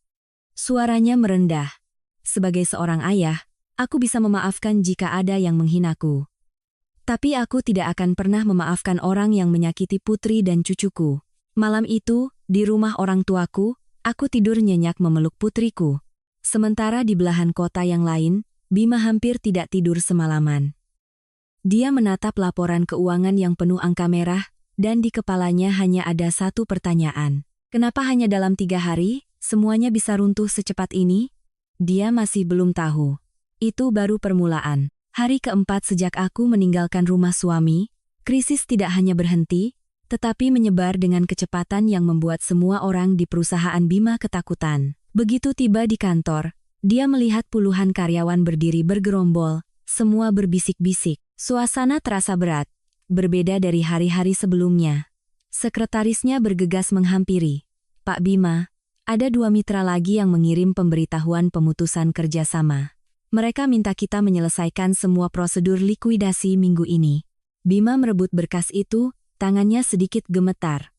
A: Suaranya merendah. "Sebagai seorang ayah, aku bisa memaafkan jika ada yang menghinaku. Tapi aku tidak akan pernah memaafkan orang yang menyakiti putri dan cucuku." Malam itu, di rumah orang tuaku, aku tidur nyenyak memeluk putriku. Sementara di belahan kota yang lain, Bima hampir tidak tidur semalaman. Dia menatap laporan keuangan yang penuh angka merah, dan di kepalanya hanya ada satu pertanyaan. Kenapa hanya dalam 3 hari, semuanya bisa runtuh secepat ini? Dia masih belum tahu. Itu baru permulaan. Hari keempat sejak aku meninggalkan rumah suami, krisis tidak hanya berhenti, tetapi menyebar dengan kecepatan yang membuat semua orang di perusahaan Bima ketakutan. Begitu tiba di kantor, dia melihat puluhan karyawan berdiri bergerombol, semua berbisik-bisik. Suasana terasa berat, berbeda dari hari-hari sebelumnya. Sekretarisnya bergegas menghampiri. "Pak Bima, ada 2 mitra lagi yang mengirim pemberitahuan pemutusan kerjasama. Mereka minta kita menyelesaikan semua prosedur likuidasi minggu ini." Bima merebut berkas itu, tangannya sedikit gemetar.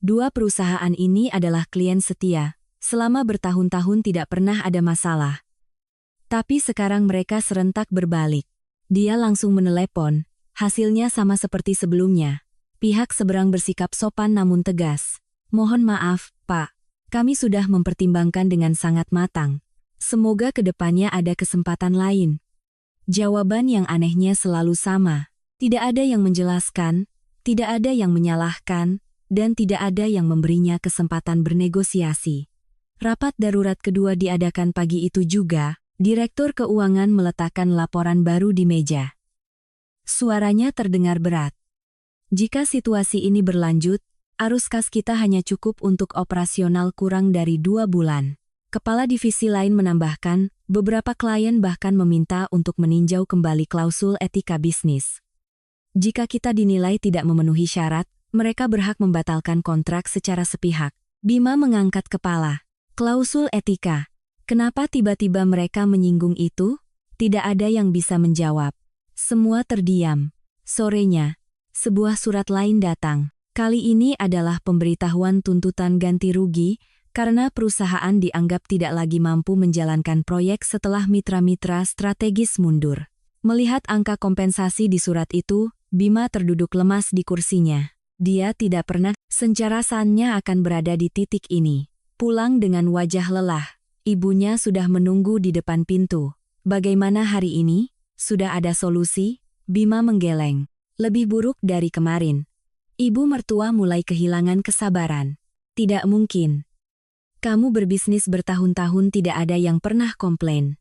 A: 2 perusahaan ini adalah klien setia. Selama bertahun-tahun tidak pernah ada masalah. Tapi sekarang mereka serentak berbalik. Dia langsung menelepon, hasilnya sama seperti sebelumnya. Pihak seberang bersikap sopan namun tegas. "Mohon maaf, Pak. Kami sudah mempertimbangkan dengan sangat matang. Semoga ke depannya ada kesempatan lain." Jawaban yang anehnya selalu sama. Tidak ada yang menjelaskan, tidak ada yang menyalahkan, dan tidak ada yang memberinya kesempatan bernegosiasi. Rapat darurat kedua diadakan pagi itu juga. Direktur keuangan meletakkan laporan baru di meja. Suaranya terdengar berat. "Jika situasi ini berlanjut, arus kas kita hanya cukup untuk operasional kurang dari 2 bulan. Kepala divisi lain menambahkan, beberapa klien bahkan meminta untuk meninjau kembali klausul etika bisnis. Jika kita dinilai tidak memenuhi syarat, mereka berhak membatalkan kontrak secara sepihak." Bima mengangkat kepala. Klausul etika. Kenapa tiba-tiba mereka menyinggung itu? Tidak ada yang bisa menjawab. Semua terdiam. Sorenya, sebuah surat lain datang. Kali ini adalah pemberitahuan tuntutan ganti rugi, karena perusahaan dianggap tidak lagi mampu menjalankan proyek setelah mitra-mitra strategis mundur. Melihat angka kompensasi di surat itu, Bima terduduk lemas di kursinya. Dia tidak pernah sencarasannya akan berada di titik ini. Pulang dengan wajah lelah. Ibunya sudah menunggu di depan pintu. "Bagaimana hari ini? Sudah ada solusi?" Bima menggeleng. "Lebih buruk dari kemarin." Ibu mertua mulai kehilangan kesabaran. "Tidak mungkin. Kamu berbisnis bertahun-tahun tidak ada yang pernah komplain.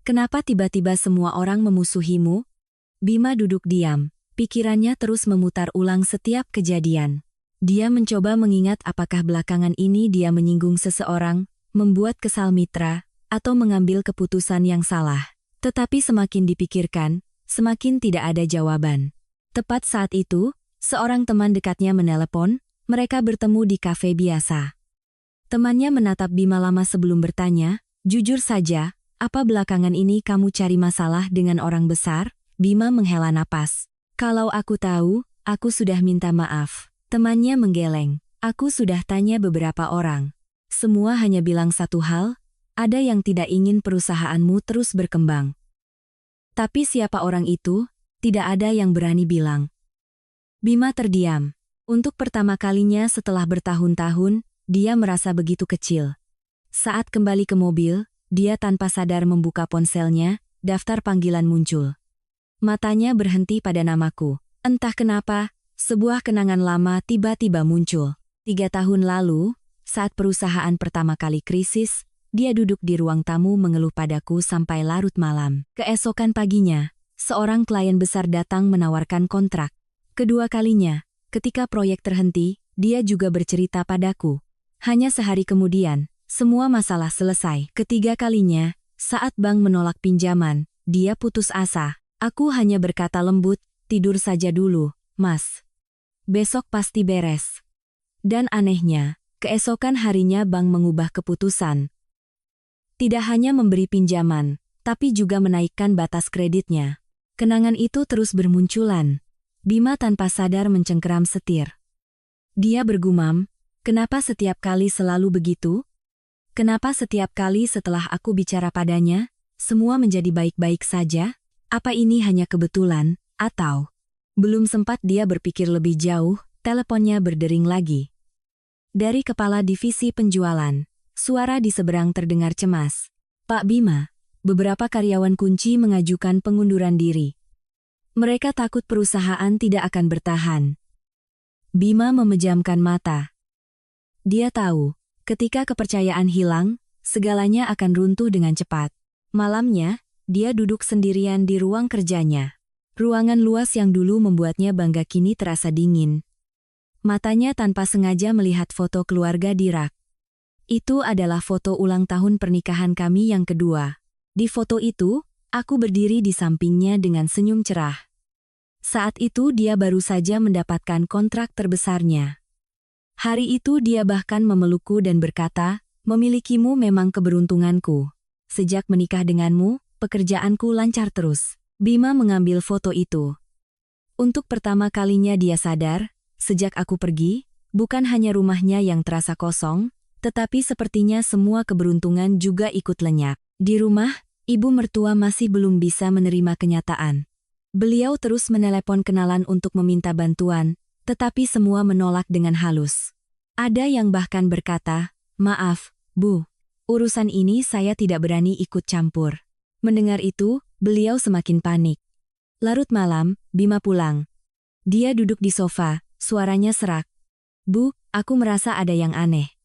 A: Kenapa tiba-tiba semua orang memusuhimu?" Bima duduk diam. Pikirannya terus memutar ulang setiap kejadian. Dia mencoba mengingat apakah belakangan ini dia menyinggung seseorang, membuat kesal mitra, atau mengambil keputusan yang salah. Tetapi semakin dipikirkan, semakin tidak ada jawaban. Tepat saat itu, seorang teman dekatnya menelepon, mereka bertemu di kafe biasa. Temannya menatap Bima lama sebelum bertanya, "Jujur saja, apa belakangan ini kamu cari masalah dengan orang besar?" Bima menghela napas. "Kalau aku tahu, aku sudah minta maaf." Temannya menggeleng. "Aku sudah tanya beberapa orang. Semua hanya bilang satu hal, ada yang tidak ingin perusahaanmu terus berkembang. Tapi siapa orang itu? Tidak ada yang berani bilang." Bima terdiam. Untuk pertama kalinya setelah bertahun-tahun, dia merasa begitu kecil. Saat kembali ke mobil, dia tanpa sadar membuka ponselnya, daftar panggilan muncul. Matanya berhenti pada namaku. Entah kenapa, sebuah kenangan lama tiba-tiba muncul. 3 tahun lalu, saat perusahaan pertama kali krisis, dia duduk di ruang tamu mengeluh padaku sampai larut malam. Keesokan paginya, seorang klien besar datang menawarkan kontrak. Kedua kalinya, ketika proyek terhenti, dia juga bercerita padaku. Hanya sehari kemudian, semua masalah selesai. Ketiga kalinya, saat bank menolak pinjaman, dia putus asa. Aku hanya berkata lembut, "Tidur saja dulu, Mas. Besok pasti beres." Dan anehnya, keesokan harinya bank mengubah keputusan. Tidak hanya memberi pinjaman, tapi juga menaikkan batas kreditnya. Kenangan itu terus bermunculan. Bima tanpa sadar mencengkeram setir. Dia bergumam, "Kenapa setiap kali selalu begitu? Kenapa setiap kali setelah aku bicara padanya, semua menjadi baik-baik saja? Apa ini hanya kebetulan, atau..." Belum sempat dia berpikir lebih jauh, teleponnya berdering lagi. Dari kepala divisi penjualan, suara di seberang terdengar cemas. "Pak Bima, beberapa karyawan kunci mengajukan pengunduran diri. Mereka takut perusahaan tidak akan bertahan." Bima memejamkan mata. Dia tahu, ketika kepercayaan hilang, segalanya akan runtuh dengan cepat. Malamnya, dia duduk sendirian di ruang kerjanya. Ruangan luas yang dulu membuatnya bangga kini terasa dingin. Matanya tanpa sengaja melihat foto keluarga di rak. Itu adalah foto ulang tahun pernikahan kami yang kedua. Di foto itu, aku berdiri di sampingnya dengan senyum cerah. Saat itu dia baru saja mendapatkan kontrak terbesarnya. Hari itu dia bahkan memelukku dan berkata, "Memilikimu memang keberuntunganku. Sejak menikah denganmu, pekerjaanku lancar terus." Bima mengambil foto itu. Untuk pertama kalinya dia sadar, sejak aku pergi, bukan hanya rumahnya yang terasa kosong, tetapi sepertinya semua keberuntungan juga ikut lenyap. Di rumah, ibu mertua masih belum bisa menerima kenyataan. Beliau terus menelepon kenalan untuk meminta bantuan, tetapi semua menolak dengan halus. Ada yang bahkan berkata, "Maaf, Bu, urusan ini saya tidak berani ikut campur." Mendengar itu, beliau semakin panik. Larut malam, Bima pulang. Dia duduk di sofa, suaranya serak. "Bu, aku merasa ada yang aneh."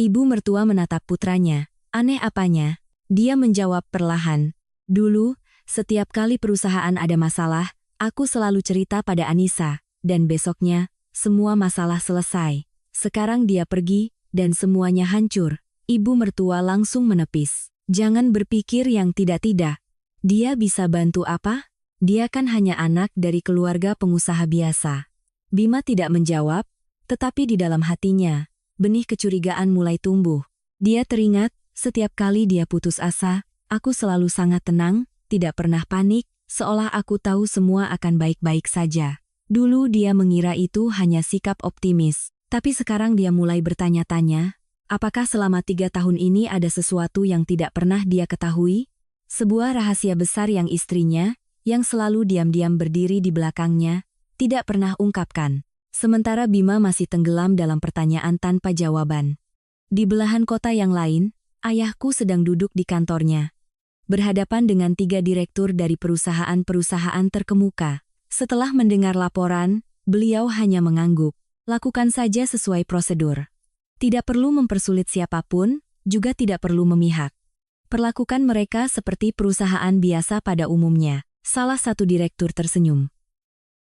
A: Ibu mertua menatap putranya. "Aneh apanya?" Dia menjawab perlahan. "Dulu, setiap kali perusahaan ada masalah, aku selalu cerita pada Anissa, dan besoknya, semua masalah selesai. Sekarang dia pergi, dan semuanya hancur." Ibu mertua langsung menepis. "Jangan berpikir yang tidak-tidak. Dia bisa bantu apa? Dia kan hanya anak dari keluarga pengusaha biasa." Bima tidak menjawab, tetapi di dalam hatinya, benih kecurigaan mulai tumbuh. Dia teringat, setiap kali dia putus asa, aku selalu sangat tenang, tidak pernah panik, seolah aku tahu semua akan baik-baik saja. Dulu dia mengira itu hanya sikap optimis, tapi sekarang dia mulai bertanya-tanya, apakah selama 3 tahun ini ada sesuatu yang tidak pernah dia ketahui? Sebuah rahasia besar yang istrinya, yang selalu diam-diam berdiri di belakangnya, tidak pernah ungkapkan. Sementara Bima masih tenggelam dalam pertanyaan tanpa jawaban. Di belahan kota yang lain, ayahku sedang duduk di kantornya, berhadapan dengan 3 direktur dari perusahaan-perusahaan terkemuka. Setelah mendengar laporan, beliau hanya mengangguk. Lakukan saja sesuai prosedur. Tidak perlu mempersulit siapapun, juga tidak perlu memihak. Perlakukan mereka seperti perusahaan biasa pada umumnya. Salah satu direktur tersenyum.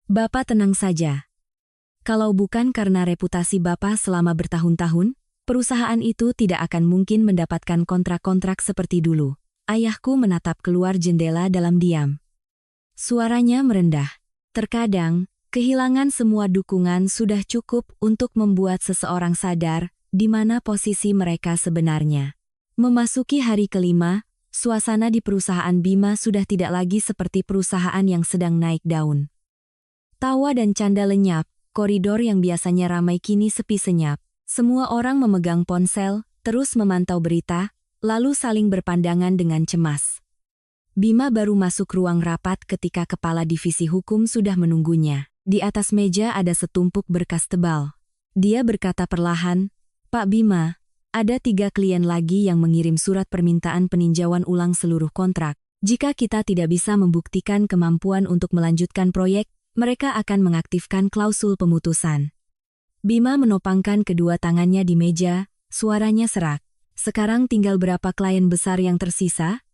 A: Bapak tenang saja. Kalau bukan karena reputasi Bapak selama bertahun-tahun, perusahaan itu tidak akan mungkin mendapatkan kontrak-kontrak seperti dulu. Ayahku menatap keluar jendela dalam diam. Suaranya merendah. Terkadang, kehilangan semua dukungan sudah cukup untuk membuat seseorang sadar di mana posisi mereka sebenarnya. Memasuki hari kelima, suasana di perusahaan Bima sudah tidak lagi seperti perusahaan yang sedang naik daun. Tawa dan canda lenyap, koridor yang biasanya ramai kini sepi senyap. Semua orang memegang ponsel, terus memantau berita, lalu saling berpandangan dengan cemas. Bima baru masuk ruang rapat ketika kepala divisi hukum sudah menunggunya. Di atas meja ada setumpuk berkas tebal. Dia berkata perlahan, "Pak Bima, ada 3 klien lagi yang mengirim surat permintaan peninjauan ulang seluruh kontrak. Jika kita tidak bisa membuktikan kemampuan untuk melanjutkan proyek, mereka akan mengaktifkan klausul pemutusan." Bima menopangkan kedua tangannya di meja, suaranya serak. "Sekarang tinggal berapa klien besar yang tersisa?"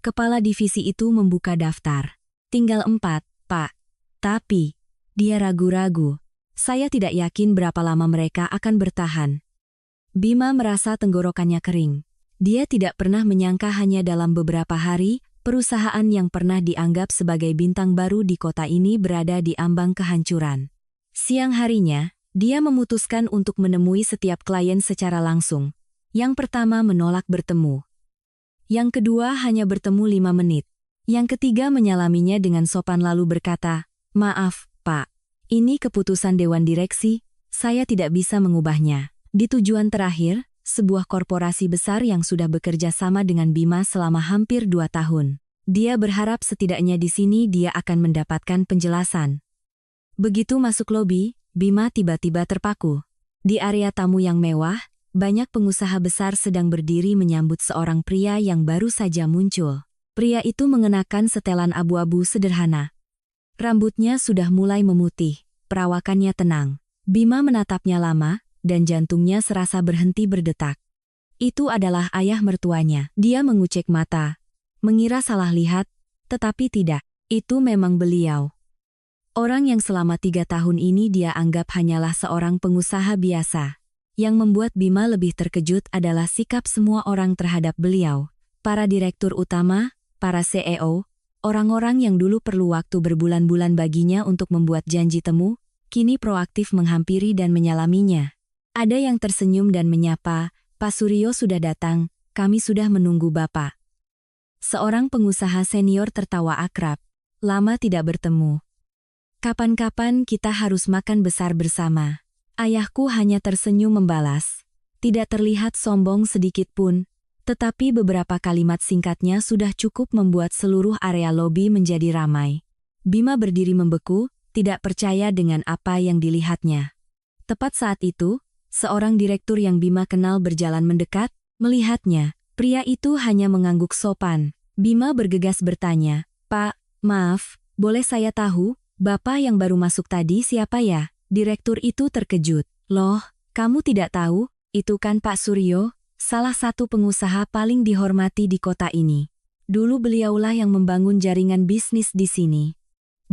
A: Kepala divisi itu membuka daftar. "Tinggal 4, Pak. Tapi," dia ragu-ragu, "saya tidak yakin berapa lama mereka akan bertahan." Bima merasa tenggorokannya kering. Dia tidak pernah menyangka hanya dalam beberapa hari, perusahaan yang pernah dianggap sebagai bintang baru di kota ini berada di ambang kehancuran. Siang harinya, dia memutuskan untuk menemui setiap klien secara langsung. Yang pertama menolak bertemu. Yang kedua hanya bertemu 5 menit. Yang ketiga menyalaminya dengan sopan lalu berkata, "Maaf, Pak. Ini keputusan Dewan Direksi, saya tidak bisa mengubahnya." Di tujuan terakhir, sebuah korporasi besar yang sudah bekerja sama dengan Bima selama hampir 2 tahun. Dia berharap setidaknya di sini dia akan mendapatkan penjelasan. Begitu masuk lobi, Bima tiba-tiba terpaku. Di area tamu yang mewah, banyak pengusaha besar sedang berdiri menyambut seorang pria yang baru saja muncul. Pria itu mengenakan setelan abu-abu sederhana. Rambutnya sudah mulai memutih, perawakannya tenang. Bima menatapnya lama, dan jantungnya serasa berhenti berdetak. Itu adalah ayah mertuanya. Dia mengucek mata, mengira salah lihat, tetapi tidak. Itu memang beliau. Orang yang selama 3 tahun ini dia anggap hanyalah seorang pengusaha biasa. Yang membuat Bima lebih terkejut adalah sikap semua orang terhadap beliau. Para direktur utama, para CEO, orang-orang yang dulu perlu waktu berbulan-bulan baginya untuk membuat janji temu, kini proaktif menghampiri dan menyalaminya. Ada yang tersenyum dan menyapa, "Pak Suryo sudah datang, kami sudah menunggu Bapak." Seorang pengusaha senior tertawa akrab. "Lama tidak bertemu. Kapan-kapan kita harus makan besar bersama." Ayahku hanya tersenyum membalas. Tidak terlihat sombong sedikit pun, tetapi beberapa kalimat singkatnya sudah cukup membuat seluruh area lobi menjadi ramai. Bima berdiri membeku, tidak percaya dengan apa yang dilihatnya. Tepat saat itu, seorang direktur yang Bima kenal berjalan mendekat, melihatnya. Pria itu hanya mengangguk sopan. Bima bergegas bertanya, "Pak, maaf, boleh saya tahu, Bapak yang baru masuk tadi siapa ya?" Direktur itu terkejut. "Loh, kamu tidak tahu? Itu kan Pak Suryo, salah satu pengusaha paling dihormati di kota ini. Dulu beliaulah yang membangun jaringan bisnis di sini.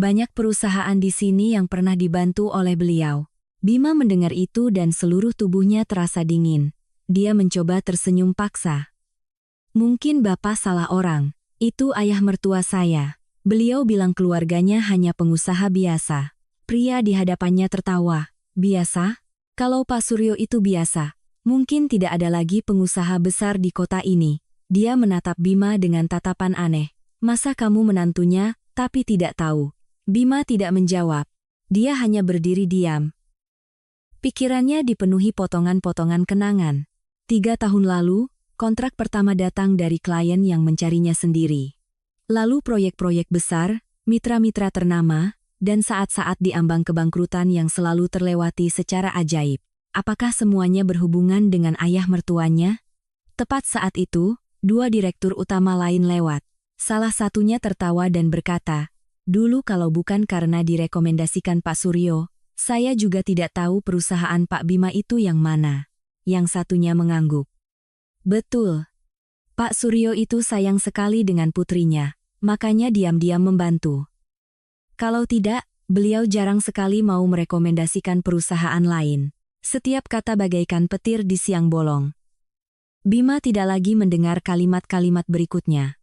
A: Banyak perusahaan di sini yang pernah dibantu oleh beliau." Bima mendengar itu dan seluruh tubuhnya terasa dingin. Dia mencoba tersenyum paksa. "Mungkin Bapak salah orang. Itu ayah mertua saya. Beliau bilang keluarganya hanya pengusaha biasa." Pria di hadapannya tertawa. "Biasa? Kalau Pak Suryo itu biasa, mungkin tidak ada lagi pengusaha besar di kota ini." Dia menatap Bima dengan tatapan aneh. "Masa kamu menantunya, tapi tidak tahu?" Bima tidak menjawab. Dia hanya berdiri diam. Pikirannya dipenuhi potongan-potongan kenangan. 3 tahun lalu, kontrak pertama datang dari klien yang mencarinya sendiri. Lalu proyek-proyek besar, mitra-mitra ternama, dan saat-saat di ambang kebangkrutan yang selalu terlewati secara ajaib. Apakah semuanya berhubungan dengan ayah mertuanya? Tepat saat itu, 2 direktur utama lain lewat. Salah satunya tertawa dan berkata, "Dulu kalau bukan karena direkomendasikan Pak Suryo, saya juga tidak tahu perusahaan Pak Bima itu yang mana." Yang satunya mengangguk. "Betul. Pak Suryo itu sayang sekali dengan putrinya. makanya diam-diam membantu. Kalau tidak, beliau jarang sekali mau merekomendasikan perusahaan lain. Setiap kata bagaikan petir di siang bolong. Bima tidak lagi mendengar kalimat-kalimat berikutnya.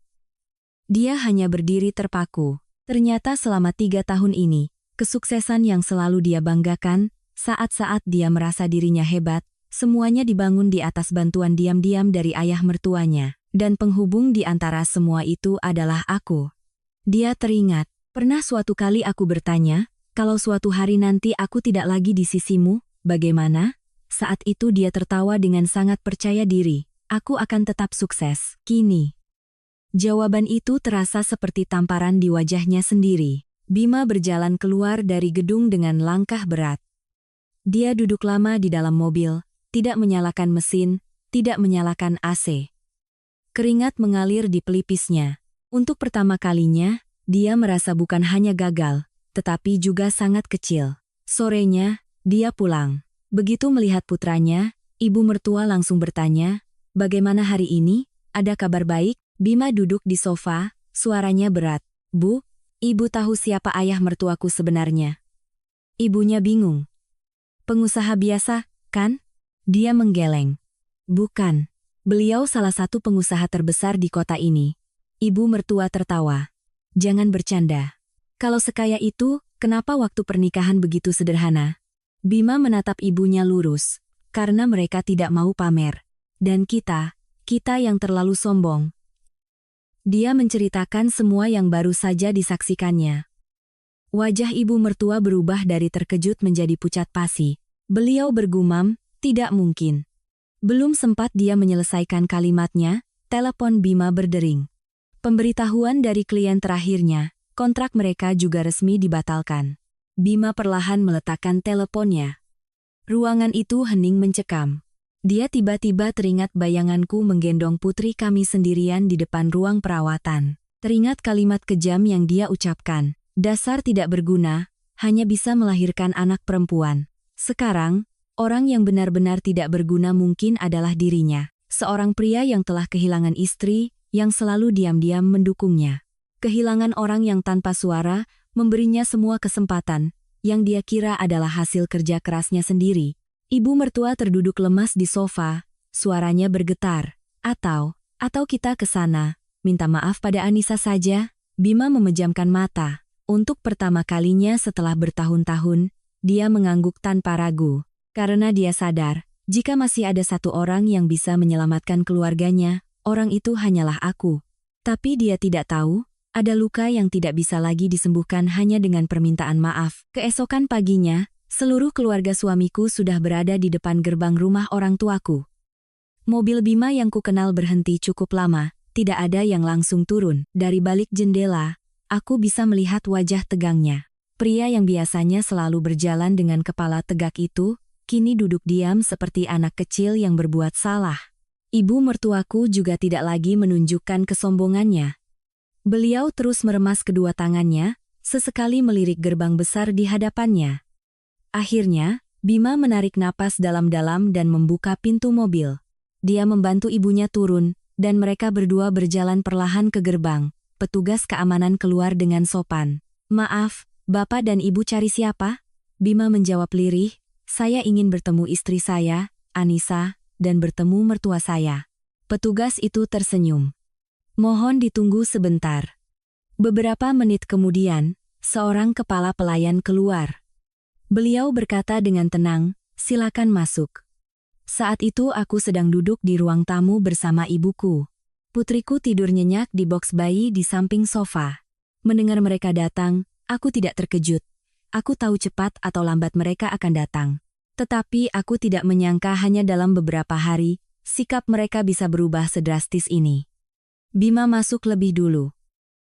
A: Dia hanya berdiri terpaku. Ternyata selama 3 tahun ini, kesuksesan yang selalu dia banggakan, saat-saat dia merasa dirinya hebat, semuanya dibangun di atas bantuan diam-diam dari ayah mertuanya. Dan penghubung di antara semua itu adalah aku. Dia teringat, pernah suatu kali aku bertanya, kalau suatu hari nanti aku tidak lagi di sisimu, bagaimana? Saat itu dia tertawa dengan sangat percaya diri. Aku akan tetap sukses. Kini, jawaban itu terasa seperti tamparan di wajahnya sendiri. Bima berjalan keluar dari gedung dengan langkah berat. Dia duduk lama di dalam mobil, tidak menyalakan mesin, tidak menyalakan AC. Keringat mengalir di pelipisnya. Untuk pertama kalinya, dia merasa bukan hanya gagal, tetapi juga sangat kecil. Sorenya, dia pulang. Begitu melihat putranya, ibu mertua langsung bertanya, "Bagaimana hari ini? Ada kabar baik?" Bima duduk di sofa, suaranya berat. "Bu, ibu tahu siapa ayah mertuaku sebenarnya?" Ibunya bingung. "Pengusaha biasa, kan?" Dia menggeleng. "Bukan. Beliau salah satu pengusaha terbesar di kota ini." Ibu mertua tertawa. "Jangan bercanda. Kalau sekaya itu, kenapa waktu pernikahan begitu sederhana?" Bima menatap ibunya lurus. "Karena mereka tidak mau pamer. Dan kita yang terlalu sombong." Dia menceritakan semua yang baru saja disaksikannya. Wajah ibu mertua berubah dari terkejut menjadi pucat pasi. Beliau bergumam, "Tidak mungkin." Belum sempat dia menyelesaikan kalimatnya, telepon Bima berdering. Pemberitahuan dari klien terakhirnya, kontrak mereka juga resmi dibatalkan. Bima perlahan meletakkan teleponnya. Ruangan itu hening mencekam. Dia tiba-tiba teringat bayanganku menggendong putri kami sendirian di depan ruang perawatan. Teringat kalimat kejam yang dia ucapkan, "Dasar tidak berguna, hanya bisa melahirkan anak perempuan." Sekarang, orang yang benar-benar tidak berguna mungkin adalah dirinya. Seorang pria yang telah kehilangan istri, yang selalu diam-diam mendukungnya. Kehilangan orang yang tanpa suara, memberinya semua kesempatan, yang dia kira adalah hasil kerja kerasnya sendiri. Ibu mertua terduduk lemas di sofa, suaranya bergetar. Atau kita ke sana, minta maaf pada Anissa saja." Bima memejamkan mata. Untuk pertama kalinya setelah bertahun-tahun, dia mengangguk tanpa ragu. Karena dia sadar, jika masih ada satu orang yang bisa menyelamatkan keluarganya, orang itu hanyalah aku. Tapi dia tidak tahu, ada luka yang tidak bisa lagi disembuhkan hanya dengan permintaan maaf. Keesokan paginya, seluruh keluarga suamiku sudah berada di depan gerbang rumah orang tuaku. Mobil Bima yang kukenal berhenti cukup lama, tidak ada yang langsung turun. Dari balik jendela, aku bisa melihat wajah tegangnya. Pria yang biasanya selalu berjalan dengan kepala tegak itu, kini duduk diam seperti anak kecil yang berbuat salah. Ibu mertuaku juga tidak lagi menunjukkan kesombongannya. Beliau terus meremas kedua tangannya, sesekali melirik gerbang besar di hadapannya. Akhirnya, Bima menarik napas dalam-dalam dan membuka pintu mobil. Dia membantu ibunya turun, dan mereka berdua berjalan perlahan ke gerbang. Petugas keamanan keluar dengan sopan. "Maaf, Bapak dan Ibu cari siapa?" Bima menjawab lirih, "Saya ingin bertemu istri saya, Anissa, dan bertemu mertua saya." Petugas itu tersenyum. "Mohon ditunggu sebentar." Beberapa menit kemudian, seorang kepala pelayan keluar. Beliau berkata dengan tenang, "Silakan masuk." Saat itu aku sedang duduk di ruang tamu bersama ibuku. Putriku tidur nyenyak di boks bayi di samping sofa. Mendengar mereka datang, aku tidak terkejut. Aku tahu cepat atau lambat mereka akan datang. Tetapi aku tidak menyangka hanya dalam beberapa hari, sikap mereka bisa berubah sedrastis ini. Bima masuk lebih dulu.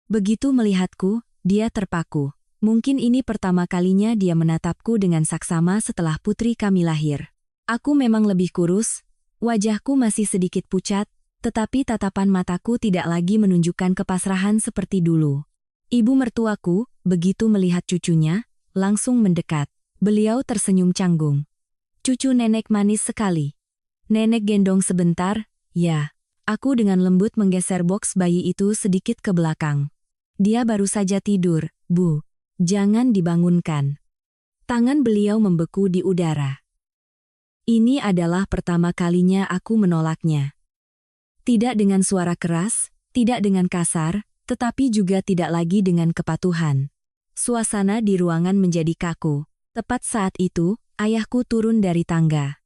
A: Begitu melihatku, dia terpaku. Mungkin ini pertama kalinya dia menatapku dengan saksama setelah putri kami lahir. Aku memang lebih kurus, wajahku masih sedikit pucat, tetapi tatapan mataku tidak lagi menunjukkan kepasrahan seperti dulu. Ibu mertuaku, begitu melihat cucunya, langsung mendekat. Beliau tersenyum canggung. "Cucu nenek manis sekali." Nenek gendong sebentar, ya. Aku dengan lembut menggeser boks bayi itu sedikit ke belakang. Dia baru saja tidur, Bu. Jangan dibangunkan. Tangan beliau membeku di udara. Ini adalah pertama kalinya aku menolaknya. Tidak dengan suara keras, tidak dengan kasar, tetapi juga tidak lagi dengan kepatuhan. Suasana di ruangan menjadi kaku. Tepat saat itu, ayahku turun dari tangga.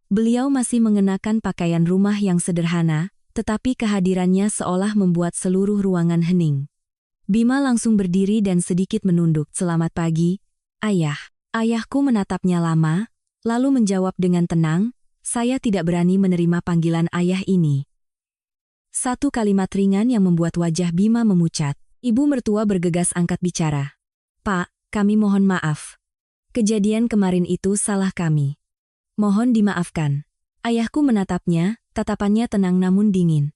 A: Beliau masih mengenakan pakaian rumah yang sederhana, tetapi kehadirannya seolah membuat seluruh ruangan hening. Bima langsung berdiri dan sedikit menunduk. Selamat pagi, Ayah. Ayahku menatapnya lama, lalu menjawab dengan tenang, saya tidak berani menerima panggilan ayah ini. Satu kalimat ringan yang membuat wajah Bima memucat. Ibu mertua bergegas angkat bicara. Pak, kami mohon maaf. Kejadian kemarin itu salah kami. Mohon dimaafkan. Ayahku menatapnya, tatapannya tenang namun dingin.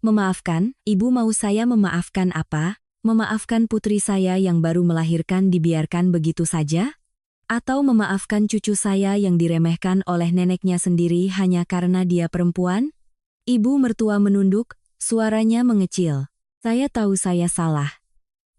A: Memaafkan, ibu mau saya memaafkan apa? Memaafkan putri saya yang baru melahirkan dibiarkan begitu saja? Atau memaafkan cucu saya yang diremehkan oleh neneknya sendiri hanya karena dia perempuan? Ibu mertua menunduk, suaranya mengecil. Saya tahu saya salah.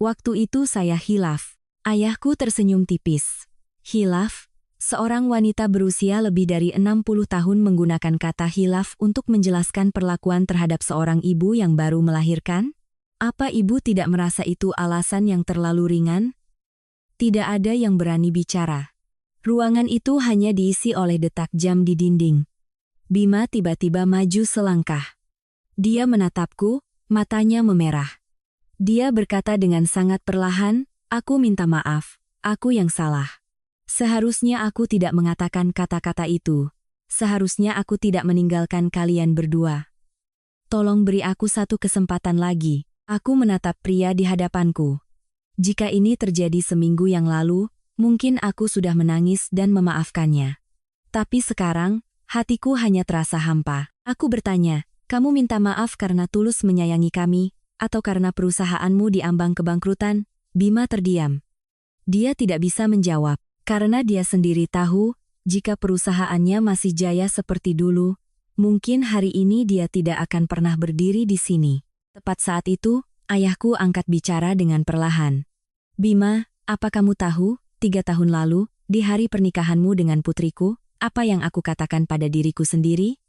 A: Waktu itu saya hilaf. Ayahku tersenyum tipis. Hilaf? Seorang wanita berusia lebih dari 60 tahun menggunakan kata hilaf untuk menjelaskan perlakuan terhadap seorang ibu yang baru melahirkan? Apa ibu tidak merasa itu alasan yang terlalu ringan? Tidak ada yang berani bicara. Ruangan itu hanya diisi oleh detak jam di dinding. Bima tiba-tiba maju selangkah. Dia menatapku, matanya memerah. Dia berkata dengan sangat perlahan, aku minta maaf, aku yang salah. Seharusnya aku tidak mengatakan kata-kata itu. Seharusnya aku tidak meninggalkan kalian berdua. Tolong beri aku satu kesempatan lagi. Aku menatap pria di hadapanku. Jika ini terjadi seminggu yang lalu, mungkin aku sudah menangis dan memaafkannya. Tapi sekarang, hatiku hanya terasa hampa. Aku bertanya, kamu minta maaf karena tulus menyayangi kami, atau karena perusahaanmu diambang kebangkrutan? Bima terdiam. Dia tidak bisa menjawab, karena dia sendiri tahu, jika perusahaannya masih jaya seperti dulu, mungkin hari ini dia tidak akan pernah berdiri di sini. Tepat saat itu, ayahku angkat bicara dengan perlahan. Bima, apa kamu tahu, 3 tahun lalu, di hari pernikahanmu dengan putriku, apa yang aku katakan pada diriku sendiri?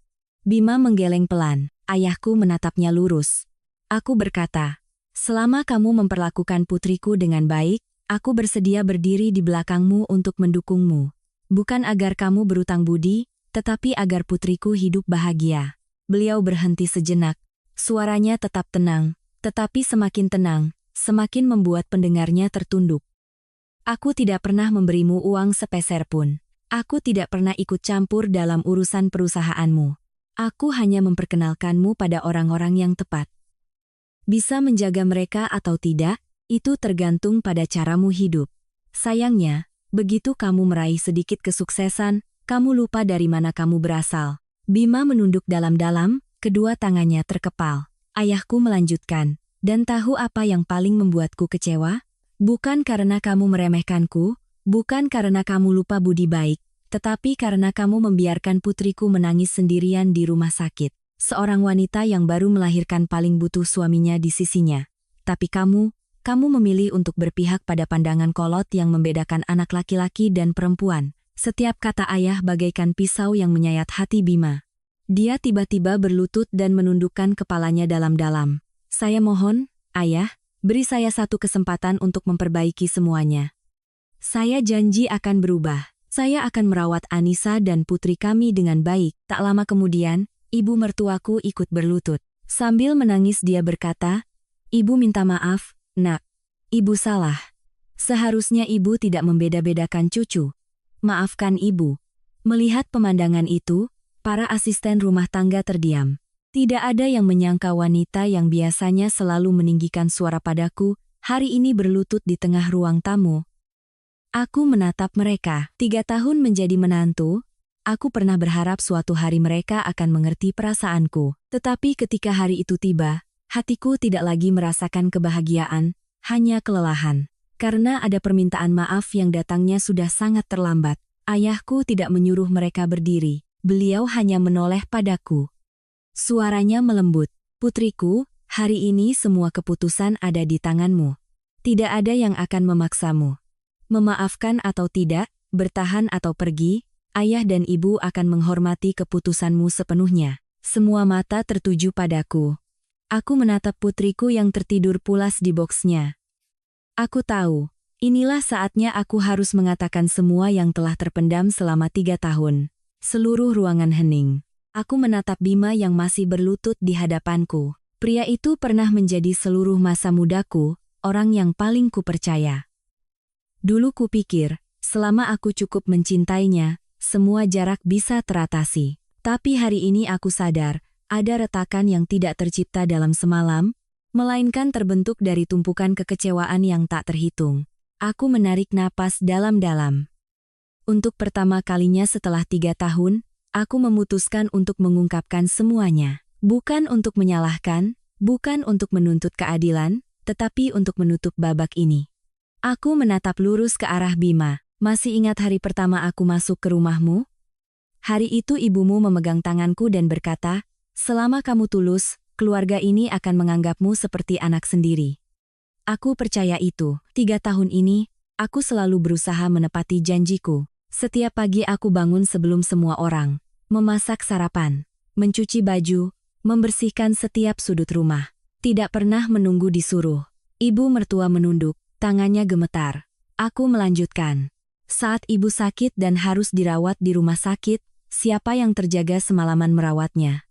A: Bima menggeleng pelan, ayahku menatapnya lurus. Aku berkata, selama kamu memperlakukan putriku dengan baik, aku bersedia berdiri di belakangmu untuk mendukungmu. Bukan agar kamu berutang budi, tetapi agar putriku hidup bahagia. Beliau berhenti sejenak, suaranya tetap tenang, tetapi semakin tenang, semakin membuat pendengarnya tertunduk. Aku tidak pernah memberimu uang sepeser pun. Aku tidak pernah ikut campur dalam urusan perusahaanmu. Aku hanya memperkenalkanmu pada orang-orang yang tepat. Bisa menjaga mereka atau tidak, itu tergantung pada caramu hidup. Sayangnya, begitu kamu meraih sedikit kesuksesan, kamu lupa dari mana kamu berasal. Bima menunduk dalam-dalam, kedua tangannya terkepal. Ayahku melanjutkan. Dan tahu apa yang paling membuatku kecewa? Bukan karena kamu meremehkanku, bukan karena kamu lupa budi baik, tetapi karena kamu membiarkan putriku menangis sendirian di rumah sakit. Seorang wanita yang baru melahirkan paling butuh suaminya di sisinya. Tapi kamu memilih untuk berpihak pada pandangan kolot yang membedakan anak laki-laki dan perempuan. Setiap kata ayah bagaikan pisau yang menyayat hati Bima. Dia tiba-tiba berlutut dan menundukkan kepalanya dalam-dalam. Saya mohon, ayah, beri saya satu kesempatan untuk memperbaiki semuanya. Saya janji akan berubah. Saya akan merawat Anissa dan putri kami dengan baik. Tak lama kemudian, ibu mertuaku ikut berlutut. Sambil menangis dia berkata, Ibu minta maaf, nak. Ibu salah. Seharusnya ibu tidak membeda-bedakan cucu. Maafkan ibu. Melihat pemandangan itu, para asisten rumah tangga terdiam. Tidak ada yang menyangka wanita yang biasanya selalu meninggikan suara padaku, hari ini berlutut di tengah ruang tamu. Aku menatap mereka. 3 tahun menjadi menantu, aku pernah berharap suatu hari mereka akan mengerti perasaanku. Tetapi ketika hari itu tiba, hatiku tidak lagi merasakan kebahagiaan, hanya kelelahan. Karena ada permintaan maaf yang datangnya sudah sangat terlambat. Ayahku tidak menyuruh mereka berdiri, beliau hanya menoleh padaku. Suaranya melembut, putriku, hari ini semua keputusan ada di tanganmu. Tidak ada yang akan memaksamu. Memaafkan atau tidak, bertahan atau pergi, ayah dan ibu akan menghormati keputusanmu sepenuhnya. Semua mata tertuju padaku. Aku menatap putriku yang tertidur pulas di boksnya. Aku tahu, inilah saatnya aku harus mengatakan semua yang telah terpendam selama 3 tahun. Seluruh ruangan hening. Aku menatap Bima yang masih berlutut di hadapanku. Pria itu pernah menjadi seluruh masa mudaku, orang yang paling kupercaya. Dulu kupikir, selama aku cukup mencintainya, semua jarak bisa teratasi. Tapi hari ini aku sadar, ada retakan yang tidak tercipta dalam semalam, melainkan terbentuk dari tumpukan kekecewaan yang tak terhitung. Aku menarik napas dalam-dalam. Untuk pertama kalinya setelah 3 tahun, aku memutuskan untuk mengungkapkan semuanya. Bukan untuk menyalahkan, bukan untuk menuntut keadilan, tetapi untuk menutup babak ini. Aku menatap lurus ke arah Bima. Masih ingat hari pertama aku masuk ke rumahmu? Hari itu ibumu memegang tanganku dan berkata, selama kamu tulus, keluarga ini akan menganggapmu seperti anak sendiri. Aku percaya itu. 3 tahun ini, aku selalu berusaha menepati janjiku. Setiap pagi aku bangun sebelum semua orang, memasak sarapan, mencuci baju, membersihkan setiap sudut rumah. Tidak pernah menunggu disuruh. Ibu mertua menunduk, tangannya gemetar. Aku melanjutkan. Saat ibu sakit dan harus dirawat di rumah sakit, siapa yang terjaga semalaman merawatnya?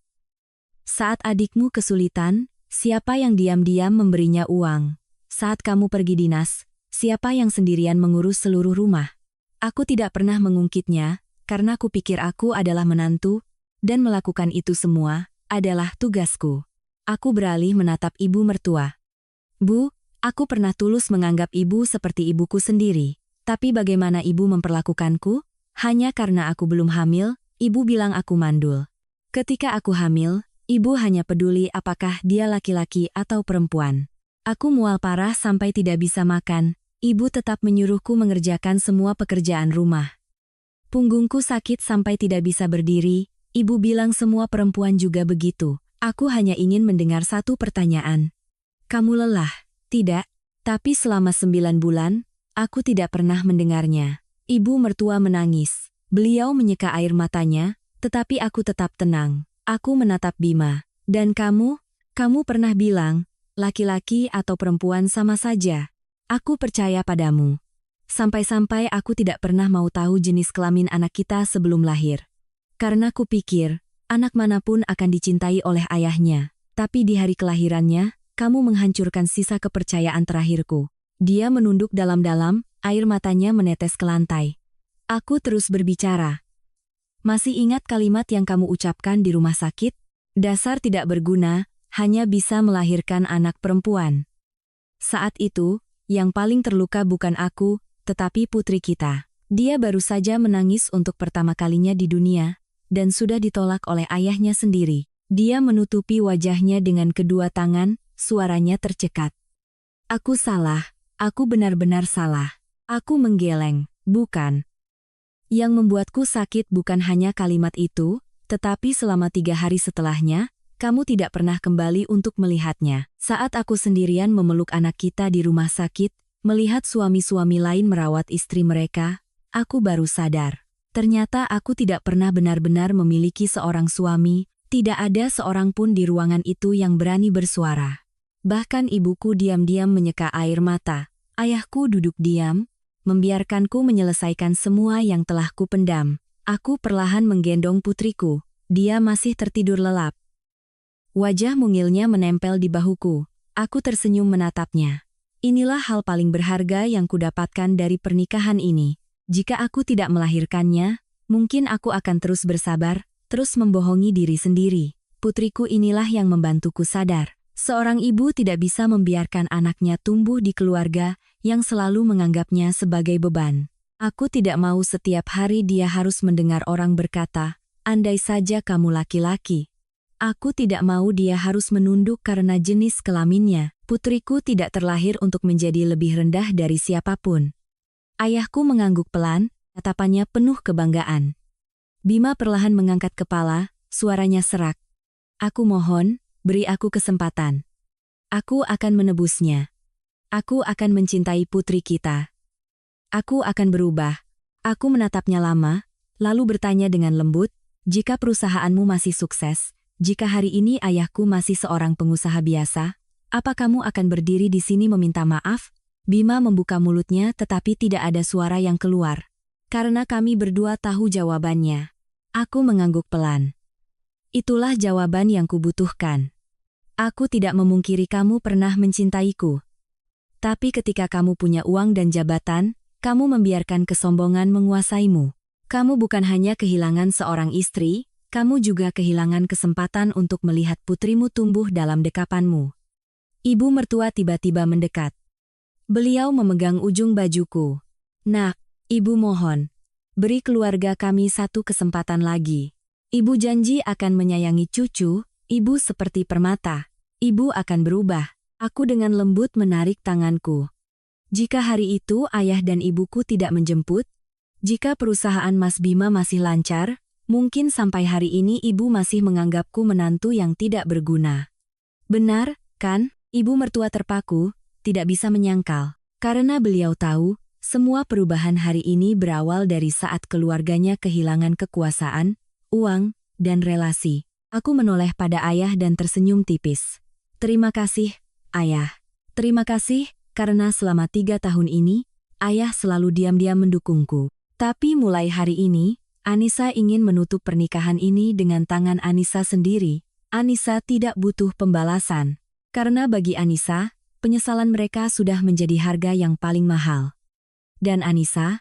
A: Saat adikmu kesulitan, siapa yang diam-diam memberinya uang? Saat kamu pergi dinas, siapa yang sendirian mengurus seluruh rumah? Aku tidak pernah mengungkitnya, karena kupikir aku adalah menantu, dan melakukan itu semua adalah tugasku. Aku beralih menatap ibu mertua. Bu, aku pernah tulus menganggap ibu seperti ibuku sendiri. Tapi bagaimana ibu memperlakukanku? Hanya karena aku belum hamil, ibu bilang aku mandul. Ketika aku hamil, ibu hanya peduli apakah dia laki-laki atau perempuan. Aku mual parah sampai tidak bisa makan. Ibu tetap menyuruhku mengerjakan semua pekerjaan rumah. Punggungku sakit sampai tidak bisa berdiri, ibu bilang semua perempuan juga begitu. Aku hanya ingin mendengar satu pertanyaan. Kamu lelah? Tidak. Tapi selama 9 bulan, aku tidak pernah mendengarnya. Ibu mertua menangis. Beliau menyeka air matanya, tetapi aku tetap tenang. Aku menatap Bima. Dan kamu pernah bilang, laki-laki atau perempuan sama saja. Aku percaya padamu. Sampai-sampai aku tidak pernah mau tahu jenis kelamin anak kita sebelum lahir. Karena kupikir, anak manapun akan dicintai oleh ayahnya. Tapi di hari kelahirannya, kamu menghancurkan sisa kepercayaan terakhirku. Dia menunduk dalam-dalam, air matanya menetes ke lantai. Aku terus berbicara. Masih ingat kalimat yang kamu ucapkan di rumah sakit? Dasar tidak berguna, hanya bisa melahirkan anak perempuan. Saat itu, yang paling terluka bukan aku, tetapi putri kita. Dia baru saja menangis untuk pertama kalinya di dunia, dan sudah ditolak oleh ayahnya sendiri. Dia menutupi wajahnya dengan kedua tangan, suaranya tercekat. Aku salah, aku benar-benar salah. Aku menggeleng, bukan. Yang membuatku sakit bukan hanya kalimat itu, tetapi selama 3 hari setelahnya, kamu tidak pernah kembali untuk melihatnya. Saat aku sendirian memeluk anak kita di rumah sakit, melihat suami-suami lain merawat istri mereka, aku baru sadar. Ternyata aku tidak pernah benar-benar memiliki seorang suami, tidak ada seorang pun di ruangan itu yang berani bersuara. Bahkan ibuku diam-diam menyeka air mata. Ayahku duduk diam, membiarkanku menyelesaikan semua yang telah kupendam. Aku perlahan menggendong putriku, dia masih tertidur lelap. Wajah mungilnya menempel di bahuku. Aku tersenyum menatapnya. Inilah hal paling berharga yang kudapatkan dari pernikahan ini. Jika aku tidak melahirkannya, mungkin aku akan terus bersabar, terus membohongi diri sendiri. Putriku inilah yang membantuku sadar. Seorang ibu tidak bisa membiarkan anaknya tumbuh di keluarga yang selalu menganggapnya sebagai beban. Aku tidak mau setiap hari dia harus mendengar orang berkata, andai saja kamu laki-laki. Aku tidak mau dia harus menunduk karena jenis kelaminnya. Putriku tidak terlahir untuk menjadi lebih rendah dari siapapun. Ayahku mengangguk pelan, tatapannya penuh kebanggaan. Bima perlahan mengangkat kepala, suaranya serak. Aku mohon, beri aku kesempatan. Aku akan menebusnya. Aku akan mencintai putri kita. Aku akan berubah. Aku menatapnya lama, lalu bertanya dengan lembut, jika perusahaanmu masih sukses, jika hari ini ayahku masih seorang pengusaha biasa, apa kamu akan berdiri di sini meminta maaf? Bima membuka mulutnya tetapi tidak ada suara yang keluar. Karena kami berdua tahu jawabannya. Aku mengangguk pelan. Itulah jawaban yang kubutuhkan. Aku tidak memungkiri kamu pernah mencintaiku. Tapi ketika kamu punya uang dan jabatan, kamu membiarkan kesombongan menguasaimu. Kamu bukan hanya kehilangan seorang istri, kamu juga kehilangan kesempatan untuk melihat putrimu tumbuh dalam dekapanmu. Ibu mertua tiba-tiba mendekat. Beliau memegang ujung bajuku. Nak, ibu mohon, beri keluarga kami satu kesempatan lagi. Ibu janji akan menyayangi cucu, ibu seperti permata. Ibu akan berubah. Aku dengan lembut menarik tanganku. Jika hari itu ayah dan ibuku tidak menjemput, jika perusahaan Mas Bima masih lancar, mungkin sampai hari ini ibu masih menganggapku menantu yang tidak berguna. Benar, kan? Ibu mertua terpaku, tidak bisa menyangkal. Karena beliau tahu, semua perubahan hari ini berawal dari saat keluarganya kehilangan kekuasaan, uang, dan relasi. Aku menoleh pada ayah dan tersenyum tipis. Terima kasih, ayah. Terima kasih, karena selama 3 tahun ini, ayah selalu diam-diam mendukungku. Tapi mulai hari ini, Anissa ingin menutup pernikahan ini dengan tangan Anissa sendiri. Anissa tidak butuh pembalasan. Karena bagi Anissa, penyesalan mereka sudah menjadi harga yang paling mahal. Dan Anissa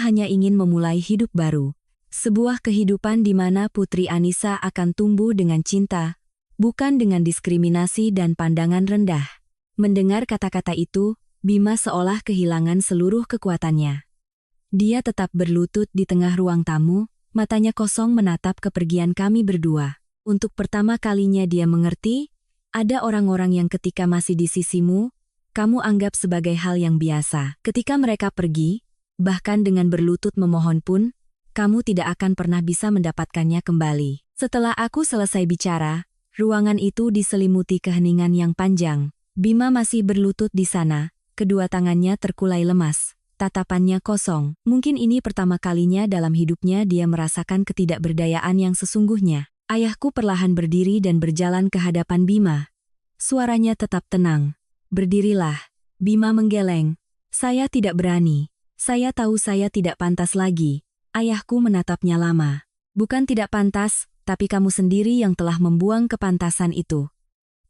A: hanya ingin memulai hidup baru. Sebuah kehidupan di mana putri Anissa akan tumbuh dengan cinta, bukan dengan diskriminasi dan pandangan rendah. Mendengar kata-kata itu, Bima seolah kehilangan seluruh kekuatannya. Dia tetap berlutut di tengah ruang tamu, matanya kosong menatap kepergian kami berdua. Untuk pertama kalinya dia mengerti, ada orang-orang yang ketika masih di sisimu, kamu anggap sebagai hal yang biasa. Ketika mereka pergi, bahkan dengan berlutut memohon pun, kamu tidak akan pernah bisa mendapatkannya kembali. Setelah aku selesai bicara, ruangan itu diselimuti keheningan yang panjang. Bima masih berlutut di sana, kedua tangannya terkulai lemas. Tatapannya kosong. Mungkin ini pertama kalinya dalam hidupnya dia merasakan ketidakberdayaan yang sesungguhnya. Ayahku perlahan berdiri dan berjalan ke hadapan Bima. Suaranya tetap tenang. Berdirilah. Bima menggeleng. Saya tidak berani. Saya tahu saya tidak pantas lagi. Ayahku menatapnya lama. Bukan tidak pantas, tapi kamu sendiri yang telah membuang kepantasan itu.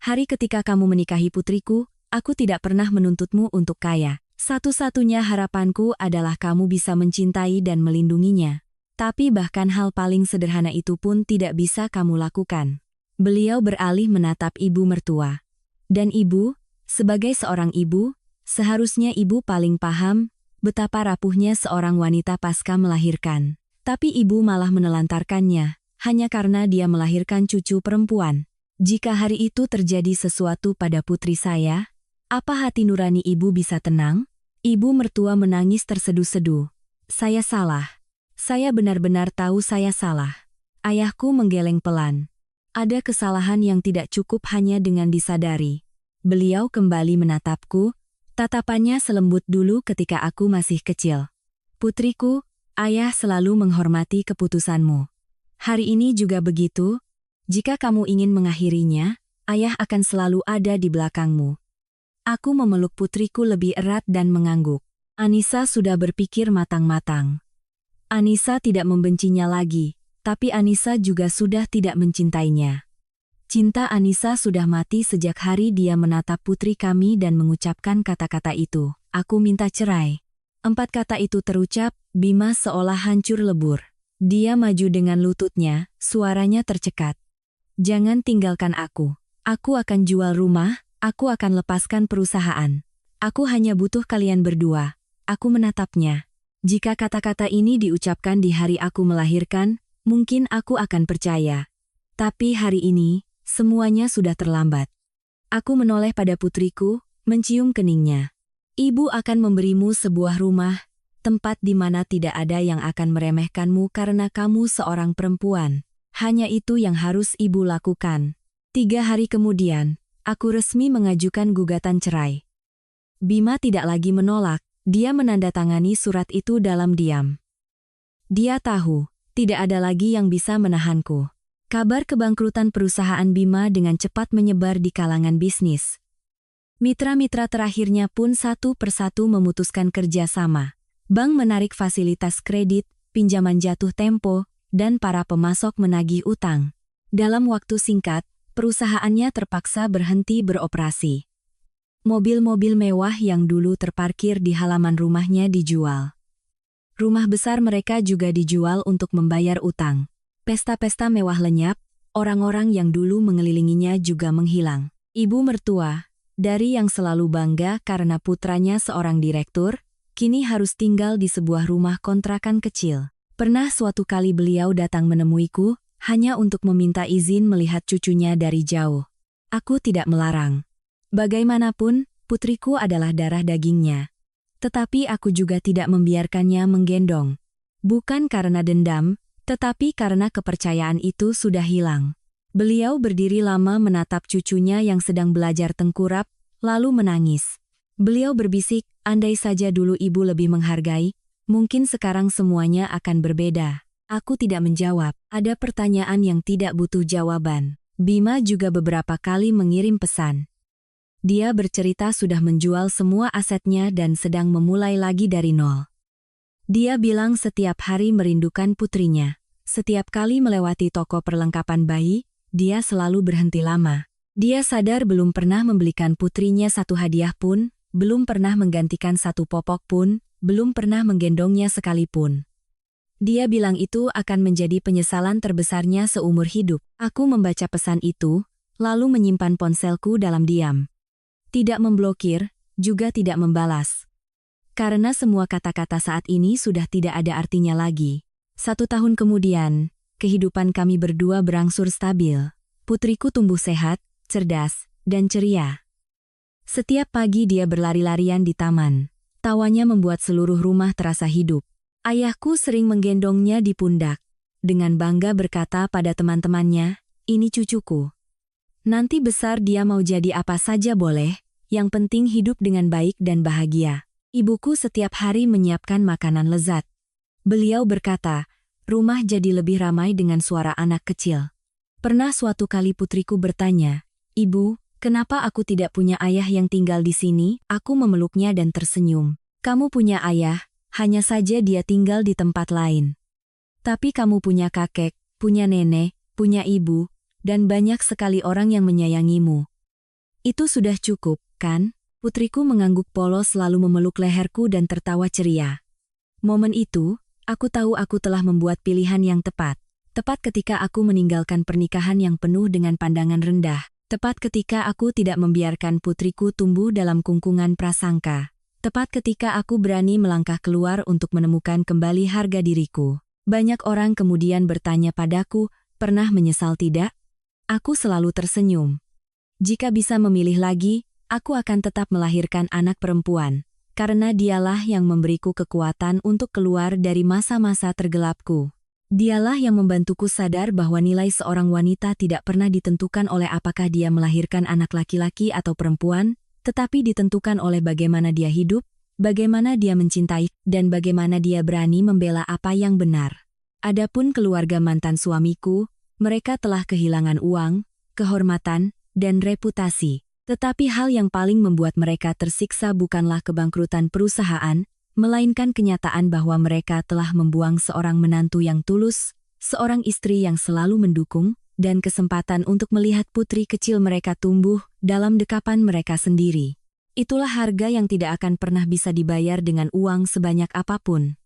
A: Hari ketika kamu menikahi putriku, aku tidak pernah menuntutmu untuk kaya. Satu-satunya harapanku adalah kamu bisa mencintai dan melindunginya. Tapi bahkan hal paling sederhana itu pun tidak bisa kamu lakukan. Beliau beralih menatap ibu mertua. Dan ibu, sebagai seorang ibu, seharusnya ibu paling paham betapa rapuhnya seorang wanita pasca melahirkan. Tapi ibu malah menelantarkannya, hanya karena dia melahirkan cucu perempuan. Jika hari itu terjadi sesuatu pada putri saya, apa hati nurani ibu bisa tenang? Ibu mertua menangis terseduh-seduh. Saya salah. Saya benar-benar tahu saya salah. Ayahku menggeleng pelan. Ada kesalahan yang tidak cukup hanya dengan disadari. Beliau kembali menatapku, tatapannya selembut dulu ketika aku masih kecil. Putriku, ayah selalu menghormati keputusanmu. Hari ini juga begitu. Jika kamu ingin mengakhirinya, ayah akan selalu ada di belakangmu. Aku memeluk putriku lebih erat dan mengangguk. Anissa sudah berpikir matang-matang. Anissa tidak membencinya lagi, tapi Anissa juga sudah tidak mencintainya. Cinta Anissa sudah mati sejak hari dia menatap putri kami dan mengucapkan kata-kata itu. Aku minta cerai. 4 kata itu terucap, Bima seolah hancur lebur. Dia maju dengan lututnya, suaranya tercekat. Jangan tinggalkan aku. Aku akan jual rumah. Aku akan lepaskan perusahaan. Aku hanya butuh kalian berdua. Aku menatapnya. Jika kata-kata ini diucapkan di hari aku melahirkan, mungkin aku akan percaya. Tapi hari ini, semuanya sudah terlambat. Aku menoleh pada putriku, mencium keningnya. Ibu akan memberimu sebuah rumah, tempat di mana tidak ada yang akan meremehkanmu karena kamu seorang perempuan. Hanya itu yang harus ibu lakukan. 3 hari kemudian, aku resmi mengajukan gugatan cerai. Bima tidak lagi menolak, dia menandatangani surat itu dalam diam. Dia tahu, tidak ada lagi yang bisa menahanku. Kabar kebangkrutan perusahaan Bima dengan cepat menyebar di kalangan bisnis. Mitra-mitra terakhirnya pun satu persatu memutuskan kerjasama. Bank menarik fasilitas kredit, pinjaman jatuh tempo, dan para pemasok menagih utang. Dalam waktu singkat, perusahaannya terpaksa berhenti beroperasi. Mobil-mobil mewah yang dulu terparkir di halaman rumahnya dijual. Rumah besar mereka juga dijual untuk membayar utang. Pesta-pesta mewah lenyap, orang-orang yang dulu mengelilinginya juga menghilang. Ibu mertua, dari yang selalu bangga karena putranya seorang direktur, kini harus tinggal di sebuah rumah kontrakan kecil. Pernah suatu kali beliau datang menemuiku, hanya untuk meminta izin melihat cucunya dari jauh. Aku tidak melarang. Bagaimanapun, putriku adalah darah dagingnya. Tetapi aku juga tidak membiarkannya menggendong. Bukan karena dendam, tetapi karena kepercayaan itu sudah hilang. Beliau berdiri lama menatap cucunya yang sedang belajar tengkurap, lalu menangis. Beliau berbisik, andai saja dulu ibu lebih menghargai, mungkin sekarang semuanya akan berbeda. Aku tidak menjawab, ada pertanyaan yang tidak butuh jawaban. Bima juga beberapa kali mengirim pesan. Dia bercerita sudah menjual semua asetnya dan sedang memulai lagi dari nol. Dia bilang setiap hari merindukan putrinya. Setiap kali melewati toko perlengkapan bayi, dia selalu berhenti lama. Dia sadar belum pernah membelikan putrinya satu hadiah pun, belum pernah menggantikan satu popok pun, belum pernah menggendongnya sekalipun. Dia bilang itu akan menjadi penyesalan terbesarnya seumur hidup. Aku membaca pesan itu, lalu menyimpan ponselku dalam diam. Tidak memblokir, juga tidak membalas. Karena semua kata-kata saat ini sudah tidak ada artinya lagi. 1 tahun kemudian, kehidupan kami berdua berangsur stabil. Putriku tumbuh sehat, cerdas, dan ceria. Setiap pagi dia berlari-larian di taman. Tawanya membuat seluruh rumah terasa hidup. Ayahku sering menggendongnya di pundak. Dengan bangga berkata pada teman-temannya, "Ini cucuku. Nanti besar dia mau jadi apa saja boleh, yang penting hidup dengan baik dan bahagia." Ibuku setiap hari menyiapkan makanan lezat. Beliau berkata, rumah jadi lebih ramai dengan suara anak kecil. Pernah suatu kali putriku bertanya, "Ibu, kenapa aku tidak punya ayah yang tinggal di sini?" Aku memeluknya dan tersenyum. "Kamu punya ayah, hanya saja dia tinggal di tempat lain. Tapi kamu punya kakek, punya nenek, punya ibu, dan banyak sekali orang yang menyayangimu. Itu sudah cukup, kan?" Putriku mengangguk polos lalu memeluk leherku dan tertawa ceria. Momen itu, aku tahu aku telah membuat pilihan yang tepat. Tepat ketika aku meninggalkan pernikahan yang penuh dengan pandangan rendah. Tepat ketika aku tidak membiarkan putriku tumbuh dalam kungkungan prasangka. Tepat ketika aku berani melangkah keluar untuk menemukan kembali harga diriku. Banyak orang kemudian bertanya padaku, "Pernah menyesal tidak?" Aku selalu tersenyum. Jika bisa memilih lagi, aku akan tetap melahirkan anak perempuan. Karena dialah yang memberiku kekuatan untuk keluar dari masa-masa tergelapku. Dialah yang membantuku sadar bahwa nilai seorang wanita tidak pernah ditentukan oleh apakah dia melahirkan anak laki-laki atau perempuan, tetapi ditentukan oleh bagaimana dia hidup, bagaimana dia mencintai, dan bagaimana dia berani membela apa yang benar. Adapun keluarga mantan suamiku, mereka telah kehilangan uang, kehormatan, dan reputasi. Tetapi hal yang paling membuat mereka tersiksa bukanlah kebangkrutan perusahaan, melainkan kenyataan bahwa mereka telah membuang seorang menantu yang tulus, seorang istri yang selalu mendukung, dan kesempatan untuk melihat putri kecil mereka tumbuh dalam dekapan mereka sendiri. Itulah harga yang tidak akan pernah bisa dibayar dengan uang sebanyak apapun.